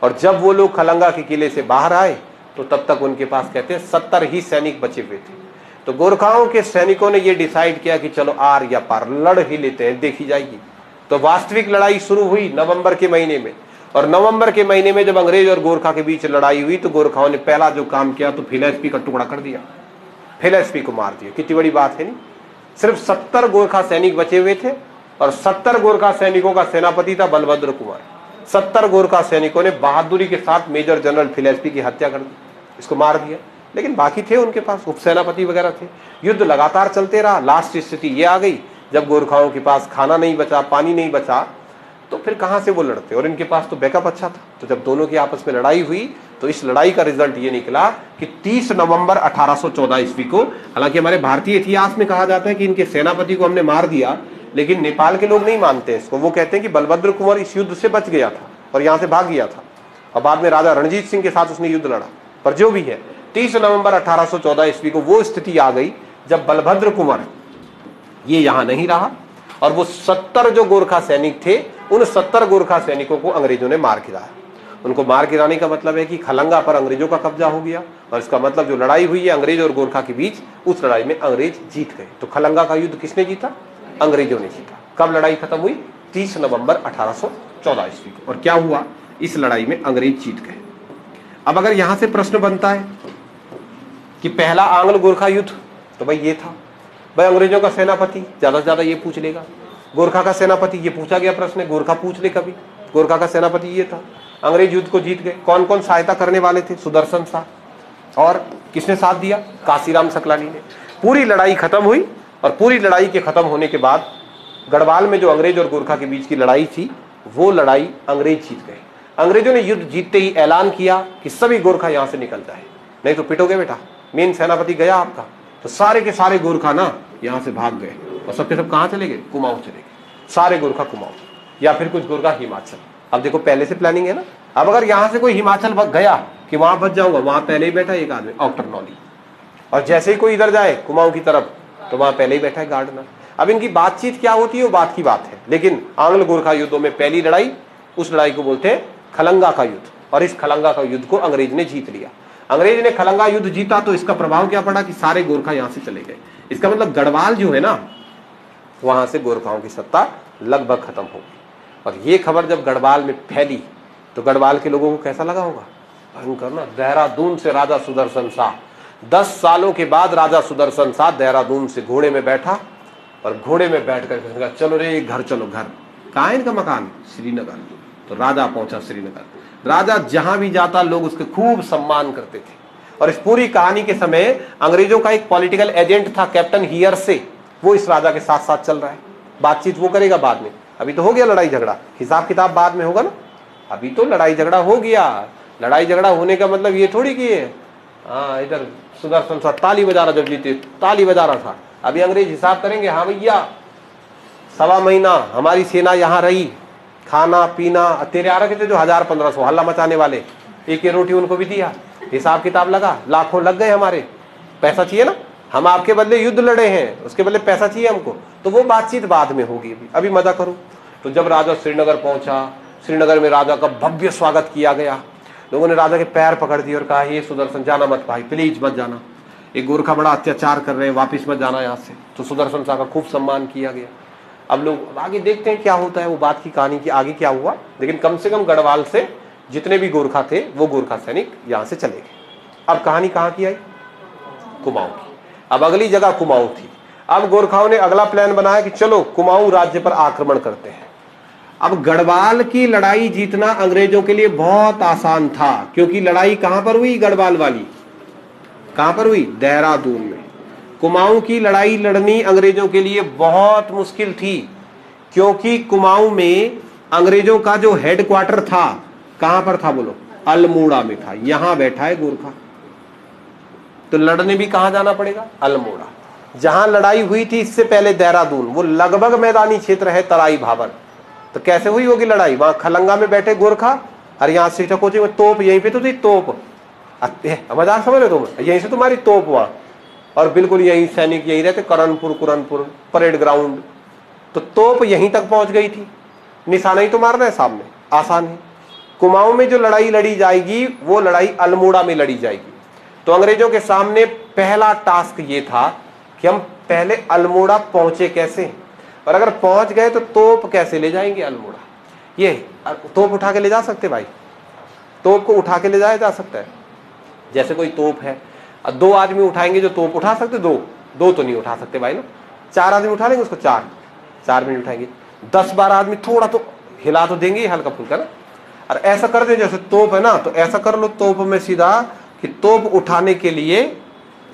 और जब वो लोग खलंगा के किले से बाहर आए तो तब तक उनके पास कहते हैं 70 ही सैनिक बचे हुए थे। तो गोरखाओं के सैनिकों ने ये डिसाइड किया कि चलो आर या पार लड़ ही लेते हैं, देखी जाएगी। तो वास्तविक लड़ाई शुरू हुई नवंबर के महीने में। और नवंबर के महीने में जब अंग्रेज और गोरखा के बीच लड़ाई हुई तो गोरखाओं ने पहला जो काम किया तो फिलैस्पी का टुकड़ा कर दिया, फिलैस्पी को मार दिया। कितनी बड़ी बात है नहीं। सिर्फ 70 गोरखा सैनिक बचे हुए थे और 70 गोरखा सैनिकों का सेनापति था बलभद्र कुंवर। 70 गोरखा सैनिकों ने बहादुरी के साथ मेजर जनरल फिलैस्पी की हत्या कर दी, इसको मार दिया। लेकिन बाकी थे उनके पास उपसेनापति वगैरह थे। युद्ध लगातार चलते रहा। लास्ट स्थिति ये आ गई जब गोरखाओं के पास खाना नहीं बचा, पानी नहीं बचा, तो फिर कहां से वो लड़ते। और इनके पास तो बैकअप अच्छा था। तो जब दोनों की आपस में लड़ाई हुई तो इस लड़ाई का रिजल्ट ये निकला कि 30 नवंबर 1814 ईस्वी को, हालांकि हमारे भारतीय इतिहास में कहा जाता है कि इनके सेनापति को हमने मार दिया, लेकिन नेपाल के लोग नहीं मानते इसको। वो कहते हैं कि बलभद्र कुंवर इस युद्ध से बच गया था और यहां से भाग गया था और बाद में राजा रणजीत सिंह के साथ उसने युद्ध लड़ा। पर जो भी है, 30 नवंबर 1814 ईस्वी को वो स्थिति आ गई जब बलभद्र कुंवर ये यहां नहीं रहा और वो 70 जो गोरखा सैनिक थे, उन 70 गोरखा सैनिकों को अंग्रेजों ने मार गिराया। उनको मार गिराने का मतलब है कि खलंगा पर अंग्रेजों का कब्जा हो गया और इसका मतलब जो लड़ाई हुई है अंग्रेज और गोरखा के बीच, उस लड़ाई में अंग्रेज जीत गए। तो खलंगा का युद्ध किसने जीता? अंग्रेजों ने जीता। कब लड़ाई खत्म हुई? 30 नवंबर 1814 ईस्वी को। और क्या हुआ? इस लड़ाई में अंग्रेज जीत गए। अब अगर यहां से प्रश्न बनता है कि पहला आंग्ल गोरखा युद्ध, तो भाई ये था। भाई अंग्रेजों का सेनापति ज्यादा से ज्यादा ये पूछ लेगा, गोरखा का सेनापति, ये पूछा गया प्रश्न, गोरखा पूछ ले कभी। गोरखा का सेनापति ये था। अंग्रेज युद्ध को जीत गए। कौन कौन सहायता करने वाले थे? सुदर्शन शाह। और किसने साथ दिया? काशीराम सकलानी ने। पूरी लड़ाई खत्म हुई और पूरी लड़ाई के खत्म होने के बाद गढ़वाल में जो अंग्रेज और गोरखा के बीच की लड़ाई थी, वो लड़ाई अंग्रेज जीत गए। अंग्रेजों ने युद्ध जीतते ही ऐलान किया कि सभी गोरखा यहां से निकल जाए, नहीं तो पिटोगे बेटा। मेन सेनापति गया आपका। तो सारे के सारे गोरखा ना यहां से भाग गए और सबके सब कहां चले गए? कुमाऊं चले गए। सारे गोरखा कुमाऊं, या फिर कुछ गोरखा हिमाचल। अब देखो पहले से प्लानिंग है ना। अब अगर यहां से कोई हिमाचल गया कि वहां बच जाऊंगा, वहां पहले ही बैठा एक आदमी डॉक्टर नौली, और जैसे ही कोई इधर जाए कुमाऊं की तरफ तो वहां पहले ही बैठा है गार्डनर। अब इनकी बातचीत क्या होती है वो बात की बात है। लेकिन आंग्ल गोरखा युद्धों में पहली लड़ाई, उस लड़ाई को बोलते हैं खलंगा का युद्ध। और इस खलंगा का युद्ध को अंग्रेज ने जीत लिया। अंग्रेज ने खलंगा युद्ध जीता तो इसका प्रभाव क्या पड़ा कि सारे गोरखा यहां से चले गए। इसका मतलब गढ़वाल जो है ना, वहां से गोरखाओं की सत्ता लगभग खत्म हो गई। और ये खबर जब गढ़वाल में फैली तो गढ़वाल के लोगों को कैसा लगा होगा? भयंकर ना। देहरादून से राजा सुदर्शन शाह, 10 सालों के बाद राजा सुदर्शन शाह देहरादून से घोड़े में बैठा और घोड़े में बैठ कर चलो रे घर चलो। घर कहाँ है इनका मकान? श्रीनगर। तो राजा पहुंचा श्रीनगर। राजा जहां भी जाता लोग उसके खूब सम्मान करते थे। और इस पूरी कहानी के समय अंग्रेजों का एक पॉलिटिकल एजेंट था कैप्टन हियर से, वो इस राजा के साथ साथ चल रहा है। बातचीत वो करेगा बाद में। अभी तो हो गया लड़ाई झगड़ा, हिसाब किताब बाद में होगा ना। अभी तो लड़ाई झगड़ा हो गया। लड़ाई झगड़ा होने का मतलब ये थोड़ी कि हाँ इधर सुदर्शन शाह ताली बजा रहा, जब जीते ताली बजा रहा था। अभी अंग्रेज हिसाब करेंगे, हाँ भैया 1.25 महीना हमारी सेना यहाँ रही, खाना पीना, तेरे आ रखे थे जो 1000-1500 हल्ला मचाने वाले, एक रोटी उनको भी दिया, हिसाब किताब लगा, लाखों लग गए हमारे। पैसा चाहिए ना, हम आपके बदले युद्ध लड़े हैं, उसके बदले पैसा चाहिए हमको। तो वो बातचीत बाद में होगी, अभी मजा करो। तो जब राजा श्रीनगर पहुंचा, श्रीनगर में राजा का भव्य स्वागत किया गया। लोगों ने राजा के पैर पकड़ दिए और कहा ये सुदर्शन जाना मत भाई, प्लीज मत जाना, एक गोरखा बड़ा अत्याचार कर रहे हैं, वापिस मत जाना यहाँ से। तो सुदर्शन शाह का खूब सम्मान किया गया। अब लोग आगे देखते हैं क्या होता है, वो बात की कहानी की आगे क्या हुआ। लेकिन कम से कम गढ़वाल से जितने भी गोरखा थे वो गोरखा सैनिक यहाँ से चले गए। अब कहानी कहां की आई? कुमाऊं की। अब अगली जगह कुमाऊं थी। अब गोरखाओं ने अगला प्लान बनाया कि चलो कुमाऊं राज्य पर आक्रमण करते हैं। अब गढ़वाल की लड़ाई जीतना अंग्रेजों के लिए बहुत आसान था, क्योंकि लड़ाई कहां पर हुई? गढ़वाल वाली कहां पर हुई? देहरादून में। कुमाऊं की लड़ाई लड़नी अंग्रेजों के लिए बहुत मुश्किल थी, क्योंकि कुमाऊं में अंग्रेजों का जो हेडक्वार्टर था कहां पर था बोलो? अल्मोड़ा में था। यहां बैठा है गोरखा, तो लड़ने भी कहां जाना पड़ेगा? अल्मोड़ा। जहां लड़ाई हुई थी इससे पहले देहरादून, वो लगभग मैदानी क्षेत्र है, तराई भाबर। तो कैसे हुई होगी लड़ाई? वहां खलंगा में बैठे गोरखा और यहां से कोची में तोप, यहीं पे तो थी तोप। मजाक समझ रहे तुम? यहीं से तुम्हारी तोप वहां, और बिल्कुल यही सैनिक यही रहते, कुरनपुर परेड ग्राउंड। तो तोप यहीं तक पहुंच गई थी, निशाना ही तो मारना है सामने, आसान है। कुमाऊं में जो लड़ाई लड़ी जाएगी वो लड़ाई अल्मोड़ा में लड़ी जाएगी। तो अंग्रेजों के सामने पहला टास्क ये था कि हम पहले अल्मोड़ा पहुंचे कैसे, और अगर पहुंच गए तो तोप कैसे ले जाएंगे अल्मोड़ा? ये तोप उठा के ले जा सकते भाई? तोप को उठा के ले जाया जा सकता है? जैसे कोई तोप है, 2 आदमी उठाएंगे जो तोप उठा सकते? दो तो नहीं उठा सकते भाई ना। 4 आदमी उठा लेंगे उसको, 4 मिनट उठाएंगे। 10-12 आदमी थोड़ा तो हिला तो देंगे हल्का फुल्का ना। और ऐसा कर दे जैसे तोप है ना, तो ऐसा कर लो तोप में सीधा कि तोप उठाने के लिए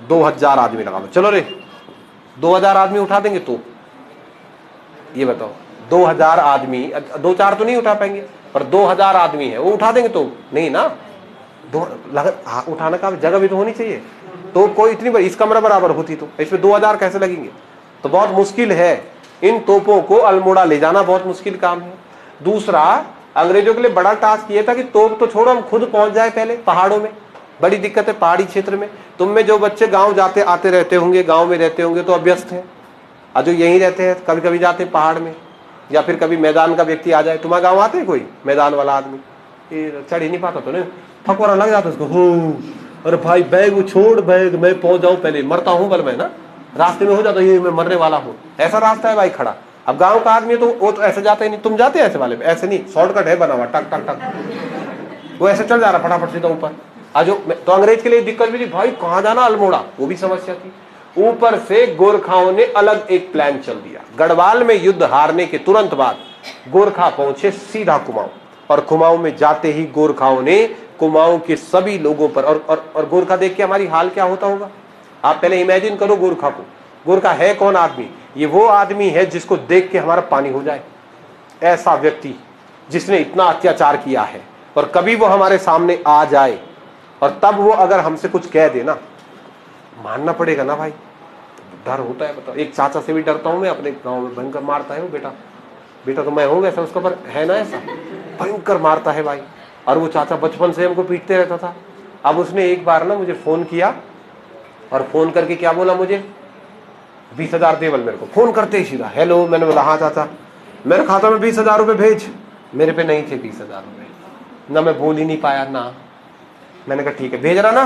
2000 आदमी लगा लो। चलो रे 2000 आदमी उठा देंगे तोप? ये बताओ 2000 आदमी, 2-4 तो नहीं उठा पाएंगे, पर 2000 आदमी है वो उठा देंगे तोप? नहीं ना। उठाने का जगह भी तो होनी चाहिए। तो कोई इतनी बड़ी इस कमरा बराबर होती तो इसमें 2000 कैसे लगेंगे? तो बहुत मुश्किल है, इन तोपों को अल्मोड़ा ले जाना बहुत मुश्किल काम है। दूसरा, अंग्रेजों के लिए बड़ा टास्क ये था कि तोप तो छोड़ो, हम खुद पहुंच जाए पहले पहाड़ों में। बड़ी दिक्कत है पहाड़ी क्षेत्र में। तुम में जो बच्चे गांव जाते आते रहते होंगे, गांव में रहते होंगे तो अभ्यस्त है, और जो यहीं रहते हैं कभी कभी जाते हैं पहाड़ में, या फिर कभी मैदान का व्यक्ति आ जाए। तुम्हारे गाँव आते हैं कोई मैदान वाला आदमी? चढ़ ही नहीं पाता तो नहीं, फकवारा लग जाता उसको, हो अरे भाई बैग छोड़, बैग मैं पहुंच जाऊं पहले, मरता हूं बल मैं ना, रास्ते में हो जाता ये मैं मरने वाला हूं, ऐसा रास्ता है भाई खड़ा। अब गांव का आदमी तो वो तो ऐसे जाते ही नहीं। तुम जाते हैं ऐसे वाले में? ऐसे नहीं, शॉर्टकट है बना हुआ, टक टक टक, वो ऐसे चल जा रहा फटाफट सीधा ऊपर। आज तो अंग्रेज के लिए दिक्कत भी थी भाई, कहां जाना? अल्मोड़ा, वो भी समस्या थी। ऊपर से गोरखाओं ने अलग एक प्लान चल दिया। गढ़वाल में युद्ध हारने के तुरंत बाद गोरखा पहुंचे सीधा कुमाऊं, और कुमाऊं में जाते ही गोरखाओं ने कुमाऊं के सभी लोगों पर, और गोरखा देख के हमारी हाल क्या होता होगा आप पहले इमेजिन करो गोरखा को। गोरखा है कौन आदमी? ये वो आदमी है जिसको देख के हमारा पानी हो जाए, ऐसा व्यक्ति जिसने इतना अत्याचार किया है, और कभी वो हमारे सामने आ जाए और तब वो अगर हमसे कुछ कह दे ना, मानना पड़ेगा ना भाई। डर होता है, बताओ। एक चाचा से भी डरता हूं मैं अपने गांव में, भयंकर मारता है वो। बेटा तो मैं हूं वैसा, उसका पर है ना ऐसा, भयंकर मारता है भाई। और वो चाचा बचपन से हमको पीटते रहता था। अब उसने एक बार ना मुझे फोन किया, और फोन करके क्या बोला मुझे? 20,000 दे बल मेरे को। फोन करते ही सीधा हेलो। मैंने बोला हाँ चाचा, मेरे खाता में 20,000 रुपये भेज। मेरे पे नहीं थे 20,000 रुपये ना, मैं बोल ही नहीं पाया ना। मैंने कहा ठीक है भेज रहा ना?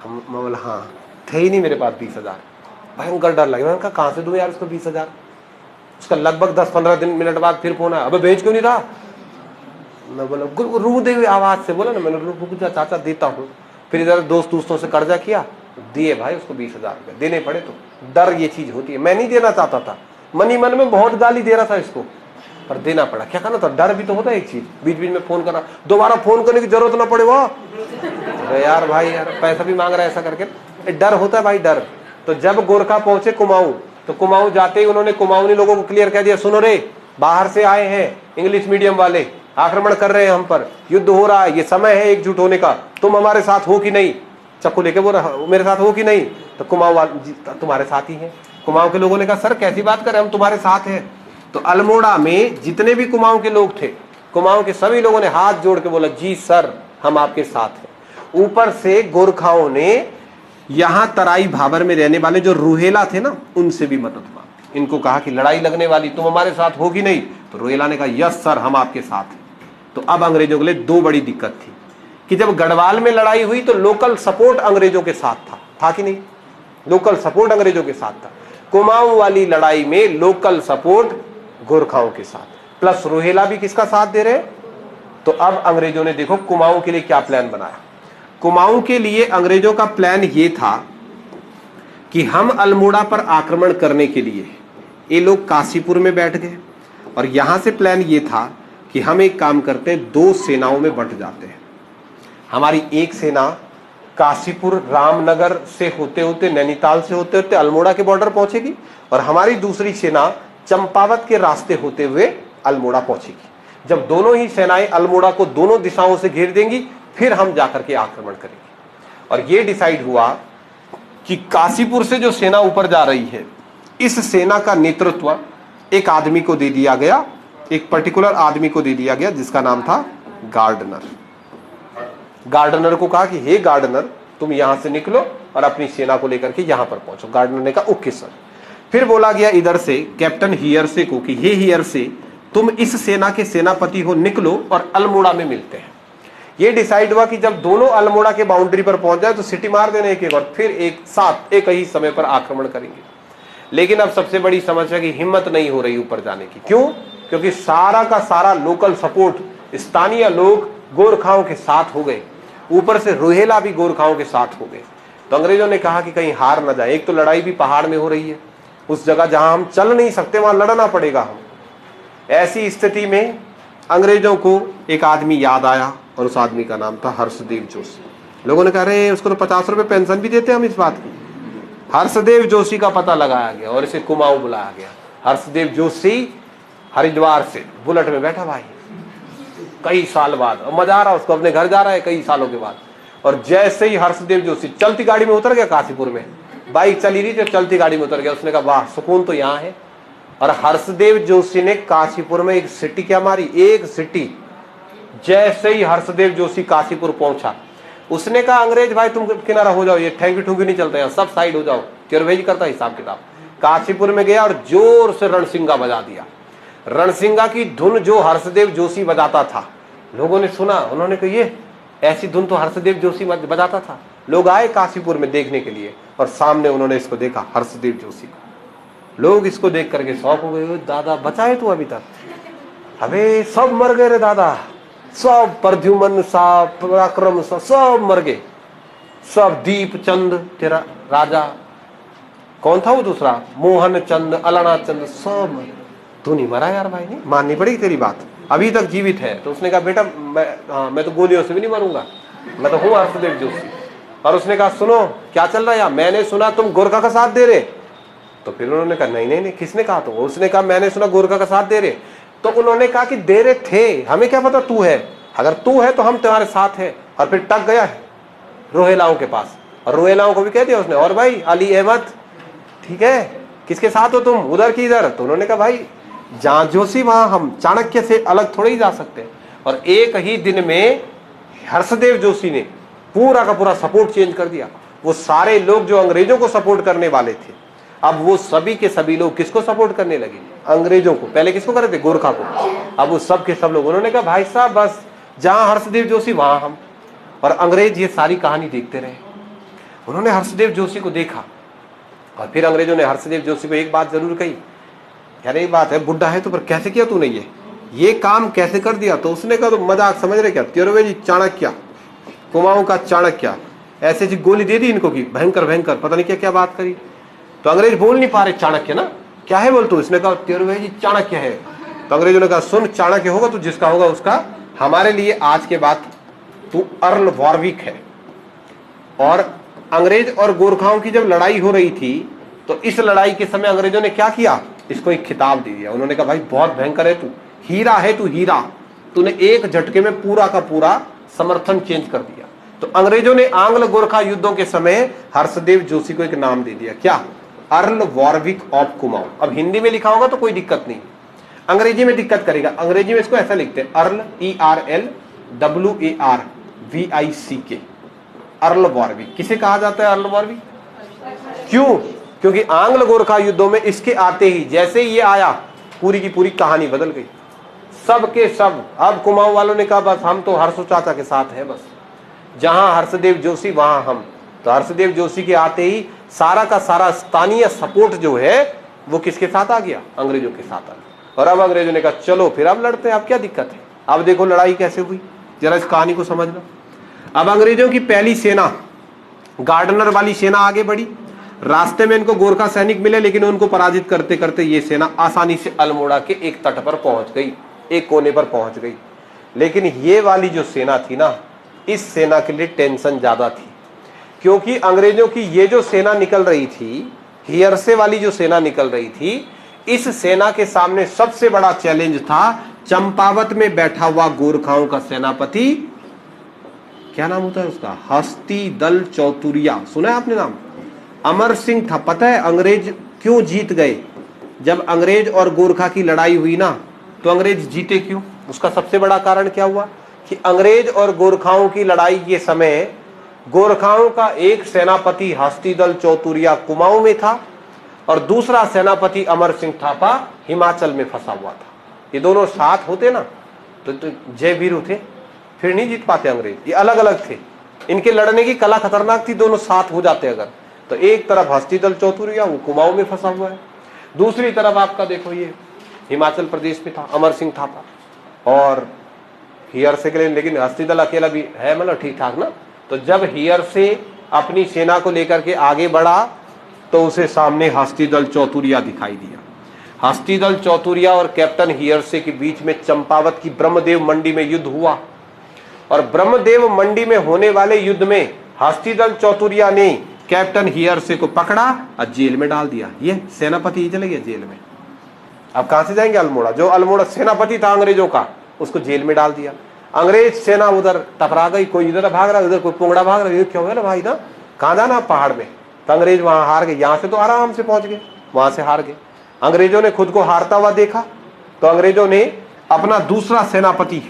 मैं बोला हाँ, थे ही नहीं मेरे पास 20,000। भयंकर डर लगा। मैंने कहा कहाँ से दूं यार उसको 20,000? उसका लगभग 10-15 मिनट बाद फिर फोन आया, अबे भेज क्यों नहीं रहा? मैं बोला रूदे हुए आवाज से बोला ना, मैंने रुक जा चाचा देता हूँ। फिर इधर दोस्तों से कर्जा किया, दिए भाई उसको 20,000 रुपये, देने पड़े। तो डर ये चीज होती है। मैं नहीं देना चाहता था, मनी मन में बहुत गाली दे रहा था इसको, पर देना पड़ा। क्या करना था, डर भी तो होता है एक चीज। बीच बीच में फोन करना, दोबारा फोन करने की जरूरत ना पड़े। वाह अरे यार भाई यार पैसा भी मांग रहा है, ऐसा करके डर होता है भाई, डर। तो जब गोरखा पहुंचे कुमाऊं, तो कुमाऊं जाते ही उन्होंने कुमाऊनी लोगों को क्लियर कर दिया, सुनो रे बाहर से आए हैं इंग्लिश मीडियम वाले, आक्रमण कर रहे हैं हम पर, युद्ध हो रहा है, ये समय है एकजुट होने का, तुम हमारे साथ हो कि नहीं? चक्कू लेके बोला मेरे साथ हो कि नहीं? तो कुमाऊं वाले तुम्हारे साथ ही हैं। कुमाऊं के लोगों ने कहा सर कैसी बात करें, हम तुम्हारे साथ हैं। तो अल्मोड़ा में जितने भी कुमाऊं के लोग थे, कुमाऊं के सभी लोगों ने हाथ जोड़ के बोला जी सर हम आपके साथ हैं। ऊपर से गोरखाओं ने यहां तराई भाबर में रहने वाले जो रूहेला थे ना, उनसे भी मदद मांगी। इनको कहा कि लड़ाई लगने वाली, तुम हमारे साथ होगी नहीं? तो रूहेला ने कहा यस सर हम आपके साथ हैं। तो अब अंग्रेजों के लिए 2 बड़ी दिक्कत थी कि जब गढ़वाल में लड़ाई हुई तो लोकल सपोर्ट अंग्रेजों के साथ था कि नहीं? लोकल सपोर्ट अंग्रेजों के साथ था। कुमाऊं वाली लड़ाई में लोकल सपोर्ट गोरखाओं के साथ, प्लस रूहेला भी किसका साथ दे रहे? तो अब अंग्रेजों ने देखो कुमाऊं के लिए क्या प्लान बनाया। कुमाऊं के लिए अंग्रेजों का प्लान ये था कि हम अल्मोड़ा पर आक्रमण करने के लिए ये लोग काशीपुर में बैठ गए, और यहां से प्लान ये था कि हम एक काम करते हैं, दो सेनाओं में बंट जाते हैं। हमारी एक सेना काशीपुर रामनगर से होते होते, नैनीताल से होते होते अल्मोड़ा के बॉर्डर पहुंचेगी, और हमारी दूसरी सेना चंपावत के रास्ते होते हुए अल्मोड़ा पहुंचेगी। जब दोनों ही सेनाएं अल्मोड़ा को दोनों दिशाओं से घेर देंगी, फिर हम जाकर के आक्रमण करेंगे। और यह डिसाइड हुआ कि काशीपुर से जो सेना ऊपर जा रही है, इस सेना का नेतृत्व एक आदमी को दे दिया गया, एक पर्टिकुलर आदमी को दे दिया गया, जिसका नाम था गार्डनर। गार्डनर को कहा कि हे गार्डनर, तुम यहां से निकलो और अपनी सेना को लेकर के यहां पर पहुंचो। गार्डनर ने कहा ओके सर। फिर बोला गया इधर से कैप्टन हियरसे को कि हे हियरसे, तुम इस सेना के सेनापति हो, निकलो और अल्मोड़ा में मिलते हैं। यह डिसाइड हुआ कि जब दोनों अल्मोड़ा के बाउंड्री पर पहुंच जाए तो सिटी मार देने एक और फिर एक साथ एक ही समय पर आक्रमण करेंगे। लेकिन अब सबसे बड़ी समस्या की हिम्मत नहीं हो रही ऊपर जाने की। क्यों? क्योंकि सारा का सारा लोकल सपोर्ट स्थानीय लोग गोरखाओं के साथ हो गए, ऊपर से रोहेला भी गोरखाओं के साथ हो गए। तो अंग्रेजों ने कहा कि कहीं हार न जाए। एक तो लड़ाई भी पहाड़ में हो रही है, उस जगह जहां हम चल नहीं सकते वहां लड़ना पड़ेगा हम। ऐसी स्थिति में अंग्रेजों को एक आदमी याद आया, और उस आदमी का नाम था हर्षदेव जोशी। लोगों ने कहा अरे उसको तो 50 रुपए पेंशन भी देते हम इस बात की। हर्षदेव जोशी का पता लगाया गया और इसे कुमाऊं बुलाया गया। हर्षदेव जोशी हरिद्वार से बुलेट में बैठा भाई, कई साल बाद, और मजा आ रहा उसको, अपने घर जा रहा है कई सालों के बाद। और जैसे ही हर्षदेव जोशी चलती गाड़ी में उतर गया, काशीपुर में बाइक चली रही थी, चलती गाड़ी में उतर गया। उसने कहा वाह, सुकून तो यहाँ है। और हर्षदेव जोशी ने काशीपुर में एक सिटी क्या मारी, एक सिटी। जैसे ही हर्षदेव जोशी काशीपुर पहुंचा, उसने कहा अंग्रेज भाई तुम किनारा हो जाओ, ये ठेंगी ठुंगी नहीं चलता, यहाँ सब साइड हो जाओ, केरवेज करता हिसाब किताब। काशीपुर में गया और जोर से रणसिंगा बजा दिया। रणसिंगा की धुन जो हर्षदेव जोशी बजाता था, लोगों ने सुना, उन्होंने कहा ये ऐसी धुन तो हर्षदेव जोशी बजाता था। लोग आए काशीपुर में देखने के लिए, और सामने उन्होंने इसको देखा, हर्षदेव जोशी को। लोग इसको देख करके शौक हो गए, दादा बचा है तू अभी तक? अबे सब मर गए रे दादा, सब प्रद्युमन सा, पराक्रम सा, सब मर गए, सब। दीप चंद तेरा राजा, कौन था वो दूसरा, मोहन चंद, अलना चंद, सब मर। तू नहीं मरा यार भाई, नहीं माननी पड़ेगी तेरी बात, अभी तक जीवित है। तो उसने कहा बेटा मैं तो गोलियों से भी नहीं मरूंगा, मैं तो हूं हर्षदेव जोशी। और उसने कहा सुनो क्या चल रहा है, मैंने सुना तुम गोरखा का साथ दे रहे। तो फिर उन्होंने कहा नहीं नहीं नहीं, किसने कहा? तो उसने कहा मैंने सुना गोरखा का साथ दे रहे। तो उन्होंने कहा कि दे रहे थे, हमें क्या पता तू है, अगर तू है तो हम तुम्हारे साथ है। और फिर टक गया है रोहेलाओं के पास, और रोहेलाओं को भी कह दिया उसने, और भाई अली अहमद ठीक है, किसके साथ हो तुम, उधर की इधर? तो उन्होंने कहा भाई जहां जोशी वहां हम, चाणक्य से अलग थोड़े ही जा सकते। और एक ही दिन में हर्षदेव जोशी ने पूरा का पूरा सपोर्ट चेंज कर दिया। वो सारे लोग जो अंग्रेजों को सपोर्ट करने वाले थे, अब वो सभी के सभी लोग किसको सपोर्ट करने लगे? अंग्रेजों को। पहले किसको कर रहे थे? गोरखा को। अब वो सब के सब लोग, उन्होंने कहा भाई साहब बस जहां हर्षदेव जोशी वहां हम। और अंग्रेज ये सारी कहानी देखते रहे। उन्होंने हर्षदेव जोशी को देखा, और फिर अंग्रेजों ने हर्षदेव जोशी को एक बात जरूर कही, यार एक बात है, बुढ़ा है तो पर कैसे किया तूने ये काम कैसे कर दिया? तो उसने कहा तो मजाक समझ रहे क्या, तेरहवे जी चाणक्य, कुमाऊं का चाणक्य, ऐसे जी गोली दे दी इनको की भयंकर भयंकर, पता नहीं क्या क्या बात करी। तो अंग्रेज बोल नहीं पा रहे, चाणक्य ना क्या है बोल तू? इसने कहा तेरहवे जी चाणक्य है। तो अंग्रेजों ने कहा सुन, चाणक्य होगा तू, जिसका होगा उसका, हमारे लिए आज के बाद तू अर्ल वॉरविक है। और अंग्रेज और गोरखाओं की जब लड़ाई हो रही थी, तो इस लड़ाई के समय अंग्रेजों ने क्या किया, इसको एक खिताब दे दिया। उन्होंने कहा भाई बहुत भयंकर है तू, हीरा है तू, हीरा। तूने एक झटके में पूरा का पूरा समर्थन चेंज कर दिया। तो अंग्रेजों ने आंग्ल गोरखा युद्धों के समय हर्षदेव जोशी को एक नाम दे दिया, क्या? Earl Warwick of Kumaon. अब हिंदी में लिखा होगा तो कोई दिक्कत नहीं, अंग्रेजी में दिक्कत करेगा। अंग्रेजी में इसको ऐसा लिखते हैं, अर्ल ERLWARVIC, अर्ल वॉरविक। किसे कहा जाता है अर्ल वॉरविक? क्यों? क्योंकि आंग्ल गोरखा युद्धों में इसके आते ही, जैसे ही ये आया, पूरी की पूरी कहानी बदल गई। सब के सब, अब कुमाऊं वालों ने कहा बस हम तो हर्षो चाचा के साथ हैं, बस जहां हर्षदेव जोशी वहां हम। तो हर्षदेव जोशी के आते ही सारा का सारा स्थानीय सपोर्ट जो है वो किसके साथ आ गया? अंग्रेजों के साथ आ गया। और अब अंग्रेजों ने कहा चलो फिर अब लड़ते हैं, अब क्या दिक्कत है। अब देखो लड़ाई कैसे हुई, जरा इस कहानी को समझ लो। अब अंग्रेजों की पहली सेना गार्डनर वाली सेना आगे बढ़ी, रास्ते में इनको गोरखा सैनिक मिले, लेकिन उनको पराजित करते करते ये सेना आसानी से अल्मोड़ा के एक तट पर पहुंच गई, एक कोने पर पहुंच गई। लेकिन ये वाली जो सेना थी ना, इस सेना के लिए टेंशन ज्यादा थी, क्योंकि अंग्रेजों की ये जो सेना निकल रही थी, हियरसे वाली जो सेना निकल रही थी, इस सेना के सामने सबसे बड़ा चैलेंज था चंपावत में बैठा हुआ गोरखाओं का सेनापति, क्या नाम होता है उसका, हस्तिदल चौतुरिया। सुना है आपने नाम? अमर सिंह था। पता है अंग्रेज क्यों जीत गए? जब अंग्रेज और गोरखा की लड़ाई हुई ना, तो अंग्रेज जीते क्यों? उसका सबसे बड़ा कारण क्या हुआ कि अंग्रेज और गोरखाओं की लड़ाई के समय गोरखाओं का एक सेनापति हस्तिदल चौतुरिया कुमाऊं में था और दूसरा सेनापति अमर सिंह थापा हिमाचल में फंसा हुआ था। ये दोनों साथ होते ना तो जय वीर थे, फिर नहीं जीत पाते अंग्रेज। ये अलग अलग थे, इनके लड़ने की कला खतरनाक थी, दोनों साथ हो जाते अगर। तो एक तरफ हस्तिदल चौतुरिया वो कुमाऊं में फंसा हुआ है, दूसरी तरफ आपका देखो ये हिमाचल प्रदेश में था अमर सिंह थापा और हियरसे के लिए। लेकिन हस्तिदल अकेला भी है मतलब ठीक ठाक ना। तो जब हियरसे अपनी सेना को लेकर के आगे बढ़ा तो उसे सामने हस्तिदल चौतुरिया दिखाई दिया। हस्तिदल चौतुरिया और कैप्टन हियरसे के बीच में चंपावत की ब्रह्मदेव मंडी में युद्ध हुआ और ब्रह्मदेव मंडी में होने वाले युद्ध में हस्तिदल चौतुरिया ने कैप्टन हियरसे को पकड़ा और जेल में डाल दिया। ये सेनापति ही चले गया जेल में। अब कहां से जाएंगे? अल्मोड़ा। जो अल्मोड़ा सेनापति था अंग्रेजों का, उसको जेल में डाल दिया। अंग्रेज सेना उधर टकरा गई, कोई इधर भाग रहा, उधर कोई पुंगड़ा भाग रहा। ये क्यों है ना भाई ना, कहां जाना पहाड़ में? तो अंग्रेज वहां हार गए। यहां से तो आराम से पहुंच गए, वहां से हार गए। अंग्रेजों ने खुद को हारता हुआ देखा तो अंग्रेजों ने अपना दूसरा सेनापति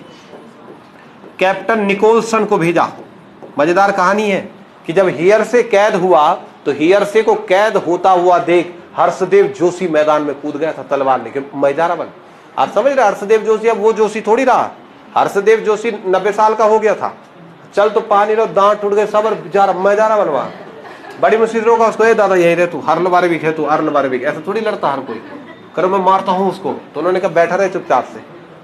कैप्टन निकोलसन को भेजा। मजेदार कहानी है कि जब हियरसे कैद हुआ तो हियरसे को कैद होता हुआ देख हर्षदेव जोशी मैदान में कूद गया था तलवार लेकर। मैजारावन, आप समझ रहे? हर्षदेव जोशी अब वो जोशी थोड़ी रहा। हर्षदेव जोशी 90 साल का हो गया था, चल तो पानी लो, दांत टूट गए सब, मैजारावन वहां बड़ी मुश्किल होगा उसको, ए दादा यही रहे तू, हर लबारे भी है तू, हर लबारे भी। ऐसा थोड़ी लड़ता हर कोई, करो मैं मारता हूं उसको। तो उन्होंने कहा बैठा रहे चुपचाप से,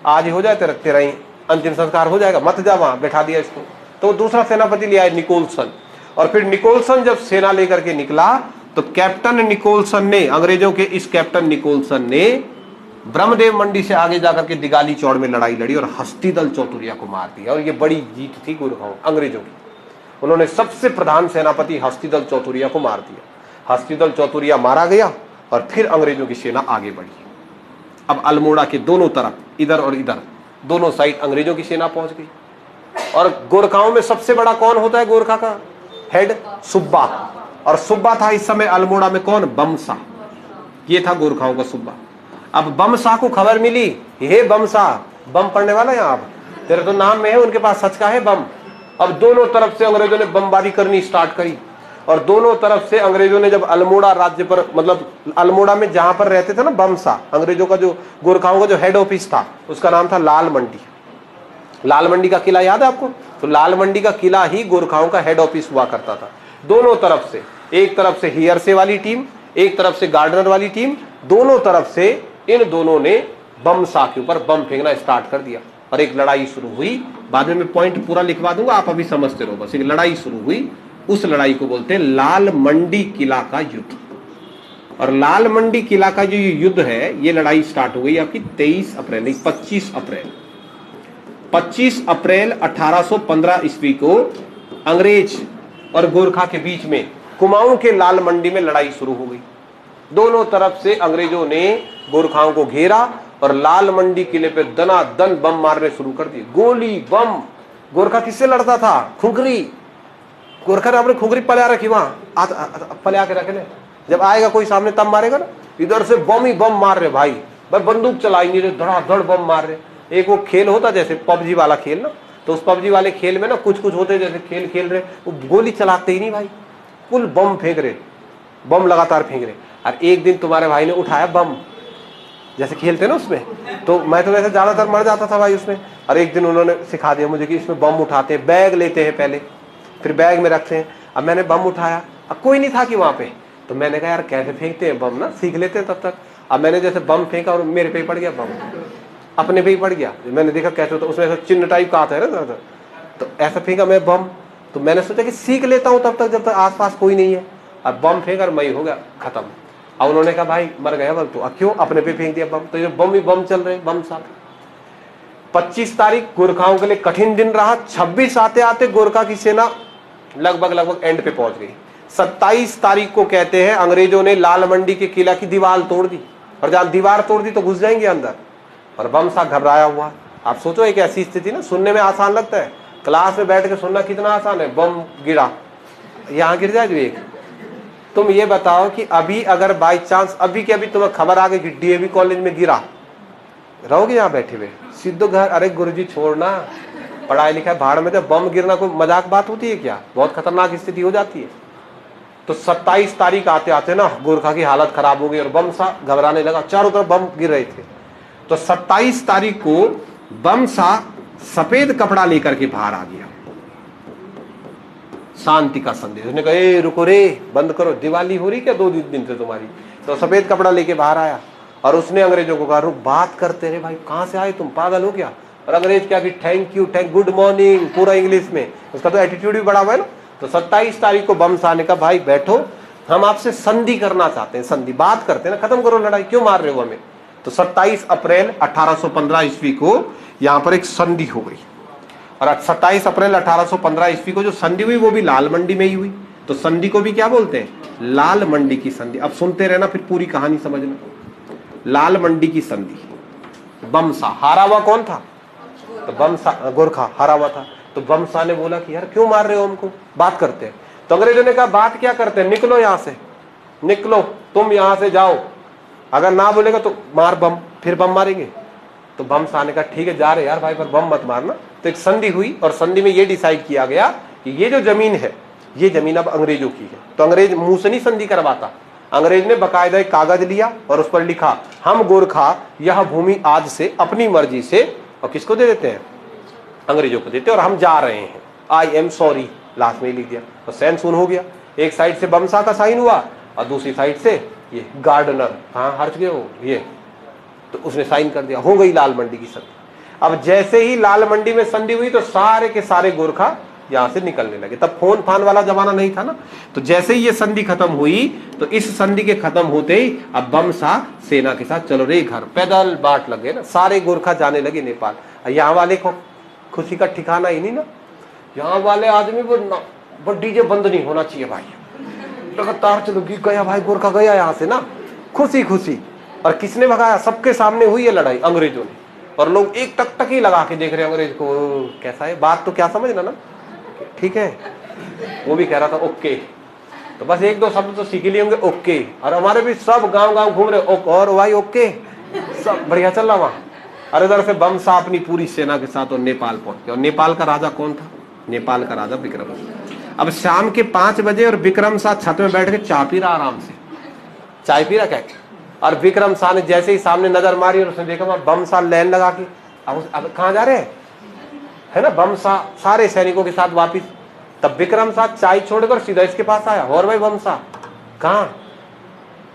आज ही हो जाए तेरा ही अंतिम संस्कार हो जाएगा, मत जा वहां। बैठा दिया इसको। तो दूसरा सेनापति ले आए निकोलसन, और फिर निकोलसन जब सेना लेकर के निकला तो कैप्टन निकोलसन ने, अंग्रेजों के इस कैप्टन निकोलसन ने ब्रह्मदेव मंडी से आगे जाकर के दिगाली चौड़ में लड़ाई लड़ी और हस्तिदल चौतुरिया को मार दिया। और ये बड़ी जीत थी गोरखाओं अंग्रेजों की। उन्होंने सबसे प्रधान सेनापति हस्तिदल चौतुरिया को मार दिया। हस्तिदल चौतुरिया मारा गया और फिर अंग्रेजों की सेना आगे बढ़ी। अब अल्मोड़ा के दोनों तरफ, इधर और इधर, दोनों साइड अंग्रेजों की सेना पहुंच गई। और गोरखाओं में सबसे बड़ा कौन होता है गोरखा का हेड? सुब्बा। और सुब्बा था इस समय अल्मोड़ा में कौन? बमसा। ये था गोरखाओं का सुब्बा। अब बमसा को खबर मिली, हे बमसा, बम पड़ने वाला यहाँ, अब तेरे तो नाम में है, उनके पास सच का है बम। अब दोनों तरफ से अंग्रेजों ने बमबारी करनी स्टार्ट करी और दोनों तरफ से अंग्रेजों ने जब अल्मोड़ा राज्य पर, मतलब अल्मोड़ा में जहां पर रहते थे ना बमसा, अंग्रेजों का जो गोरखाओं का जो हेड ऑफिस था उसका नाम था लाल मंडी। लाल मंडी का किला याद है आपको? तो लाल मंडी का किला ही गोरखाओं का हेड ऑफिस हुआ करता था। दोनों तरफ से, एक तरफ से हियरसे वाली टीम, एक तरफ से गार्डनर वाली टीम, दोनों तरफ से इन दोनों ने बमसा के ऊपर बम फेंकना स्टार्ट कर दिया और एक लड़ाई शुरू हुई। बाद में मैं पॉइंट पूरा लिखवा दूंगा, आप अभी समझते रहो बस। एक लड़ाई शुरू हुई, उस लड़ाई को बोलते हैं लाल मंडी किला का युद्ध। और लाल मंडी किला का जो युद्ध है, ये लड़ाई स्टार्ट हो गई आपकी 23 अप्रैल नहीं 25 अप्रैल 25 अप्रैल 1815 ईस्वी को अंग्रेज और गोरखा के बीच में कुमाऊं के लाल मंडी में लड़ाई शुरू हो गई। दोनों तरफ से अंग्रेजों ने गोरखाओं को घेरा और लाल मंडी किले पे दनादन बम मारने शुरू कर दिए। गोली बम। गोरखा किससे लड़ता था? खुंखरी। गोरखा ने अपनी खुंखरी पलिया रखी वहां, पलिया के रखे। जब आएगा कोई सामने तब मारेगा ना। इधर से बम ही बम मार रहे भाई, बस बंदूक चलाई नहीं रहे, धड़ाधड़ बम मार रहे। एक वो खेल होता जैसे पबजी वाला खेल ना, तो उस पबजी वाले खेल में ना कुछ कुछ होते जैसे खेल खेल रहे, वो गोली चलाते ही नहीं भाई, कुल बम फेंक रहे, बम लगातार फेंक रहे। और एक दिन तुम्हारे भाई ने उठाया बम, जैसे खेलते ना उसमें, तो मैं तो वैसे ज्यादातर मर जाता था भाई उसमें। और एक दिन उन्होंने सिखा दिया मुझे कि इसमें बम उठाते हैं, बैग लेते हैं पहले, फिर बैग में रखते हैं। अब मैंने बम उठाया, अब कोई नहीं था कि वहां पे, तो मैंने कहा यार कैसे फेंकते हैं बम ना, सीख लेते हैं तब तक। अब मैंने जैसे बम फेंका और मेरे पे ही पड़ गया बम, अपने पे ही पड़ गया। मैंने देखा कैसे होता, उसमें ऐसा चिन्ह टाइप का आता है ना, तो ऐसा फेंका मैं बम, तो मैंने सोचा कि सीख लेता हूँ तब तक जब तक आसपास कोई नहीं है। अब बम फेंक और मई हो गया खत्म। अब उन्होंने कहा भाई मर गया बल तो क्यों, अपने पे फेंक दिया बम। तो ये बम ही बम चल रहे, बम साथ। 25 तारीख गोरखाओं के लिए कठिन दिन रहा। 26 आते आते गोरखा की सेना लगभग एंड पे पहुंच गई। 27 तारीख को कहते हैं अंग्रेजों ने लाल मंडी के किला की दीवार तोड़ दी, और जहां दीवार तोड़ दी तो घुस जाएंगे अंदर, और बम सा घबराया हुआ। आप सोचो एक ऐसी स्थिति ना, सुनने में आसान लगता है, क्लास में बैठ के सुनना कितना आसान है। बम गिरा, यहां गिर जाए जो एक। तुम ये बताओ कि अभी अगर बाई चांस अभी के अभी तुम्हें खबर आ गई कि डीएवी कॉलेज में गिरा, रहोगे यहाँ बैठे हुए सिद्धो घर? अरे गुरुजी छोड़ना, पढ़ाई लिखाई भाड़ में, जब बम गिरना कोई मजाक बात होती है क्या? बहुत खतरनाक स्थिति हो जाती है। तो 27 तारीख आते आते ना गोरखा की हालत खराब हो गई और बम सा घबराने लगा, चारों तरफ बम गिर रहे थे। तो 27 तारीख को बम सा सफेद कपड़ा लेकर के बाहर आ गया, शांति का संदेश। उसने कहा ए रुको रे, बंद करो, दिवाली हो रही क्या 2 दिन से तुम्हारी। तो सफेद कपड़ा लेके बाहर आया और उसने अंग्रेजों को कहा रुक, बात करते रहे भाई, कहां से आए तुम, पागल हो क्या? और अंग्रेज क्या कि थैंक यू, गुड मॉर्निंग, पूरा इंग्लिश में। उसका तो एटीट्यूड भी बड़ा हुआ है ना। तो 27 तारीख को बम सा ने कहा भाई बैठो, हम आपसे संधि करना चाहते हैं, संधि, बात करते हैं ना, खत्म करो लड़ाई, क्यों मार रहे हो हमें। तो 27 अप्रैल 1815 ईस्वी को यहाँ पर एक संधि हो गई। और 27 अप्रैल 1815 ईस्वी को जो संधि हुई वो भी लाल मंडी में ही हुई। तो संधि को भी क्या बोलते हैं? लाल मंडी की संधि। अब सुनते रहना, फिर पूरी कहानी समझना। लाल मंडी की संधि, बम सा हारा हुआ कौन था? तो बम सा, गोरखा हारा हुआ था। तो बम सा ने बोला कि यार क्यों मार रहे हो हमको, बात करते हैं। तो अंग्रेजों ने कहा बात क्या करते हैं, निकलो यहाँ से, निकलो, तुम यहाँ से जाओ, अगर ना बोलेगा तो मार बम, फिर बम मारेंगे। तो बम सा ने कहा ठीक है जा रहे यार भाई, पर बम मत मारना। तो एक संधि हुई और संधि में ये डिसाइड किया गया कि ये जो जमीन है ये जमीन अब अंग्रेजों की है। तो अंग्रेज मुंह से नहीं संधि करवाता, अंग्रेज ने बकायदा एक कागज लिया और उस पर लिखा हम गोरखा यह भूमि आज से अपनी मर्जी से, और किसको दे देते हैं? अंग्रेजों को देते हैं, और हम जा रहे हैं, आई एम सॉरी, लास्ट में लिख दिया। तो सैन सून हो गया। एक साइड से बमसा का साइन हुआ और दूसरी साइड से ये गार्डनर, हाँ हट गए हो ये, तो उसने साइन कर दिया, हो गई लाल मंडी की संधि। अब जैसे ही लाल मंडी में संधि हुई तो सारे के सारे गोरखा यहां से निकलने लगे। तब फोन फान वाला जमाना नहीं था ना। तो जैसे ही ये संधि खत्म हुई तो इस संधि के खत्म होते ही अब बम सा सेना के साथ चलो रे घर, पैदल बाट लगे ना, सारे गोरखा जाने लगे नेपाल। यहाँ वाले को खुशी का ठिकाना ही नहीं ना, यहाँ वाले आदमी वो डीजे बंद नहीं होना चाहिए भाई, लगातार चलो, गया भाई गोरखा गया यहाँ से ना, खुशी खुशी। और किसने भगाया? सबके सामने हुई है लड़ाई, अंग्रेजों ने। और लोग एक टक ही लगा के देख रहे हैं अंग्रेज को, कैसा है, बात तो क्या समझना ना, ठीक है। वो भी कह रहा था ओके, तो बस 1-2 शब्द तो सीख लिए होंगे, ओके। और हमारे भी सब गांव गांव घूम रहे, और भाई ओके, सब बढ़िया चल रहा वहां। और इधर से बम सा अपनी पूरी सेना के साथ और नेपाल पहुंच गया। और नेपाल का राजा कौन था? नेपाल का राजा विक्रम। अब शाम के 5 बजे और विक्रम सा छत में बैठ के चाय पी रहा, आराम से चाय पी रहा क्या। और विक्रम सा ने जैसे ही सामने नजर मारी और उसने देखा वहां बम सा लाइन लगा के, अब कहाँ जा रहे हैं, है ना, बम सा सारे सैनिकों के साथ वापिस। तब विक्रम सा चाय छोड़कर सीधा इसके पास आया, और भाई बम सा कहाँ?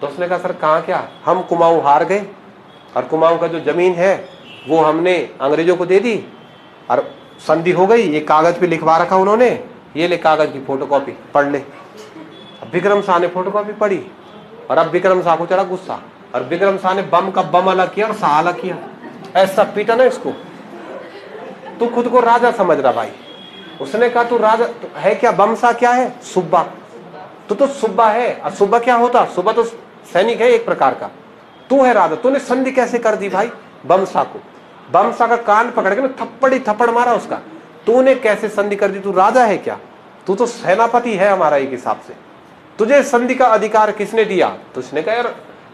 तो उसने कहा सर कहाँ क्या, हम कुमाऊं हार गए और कुमाऊं का जो जमीन है वो हमने अंग्रेजों को दे दी और संधि हो गई, ये कागज पे लिखवा रखा उन्होंने, ये ले कागज की फोटोकॉपी, पढ़ ले। अब विक्रम शाह ने फोटोकॉपी पढ़ी और अब विक्रम शाह को चढ़ा गुस्सा, और विक्रम शाह ने बम का बम अलग किया और शाह अलग किया, ऐसा पीटा ना इसको। तू खुद को राजा समझ रहा भाई। उसने कहा तू राजा है क्या? बम शाह क्या है? सुब्बा। तू तो सुब्बा है। और सुब्बा क्या होता? सुब्बा तो सैनिक है एक प्रकार का, तू है राजा। तूने संधि कैसे कर दी भाई बम शाह को? बम शाह का कान पकड़ के ना थप्पड़ मारा उसका। तूने कैसे संधि कर दी? तू राजा है क्या? तू तो सेनापति है हमारा एक हिसाब से, तुझे संधि का अधिकार किसने दिया? तो उसने कहा यार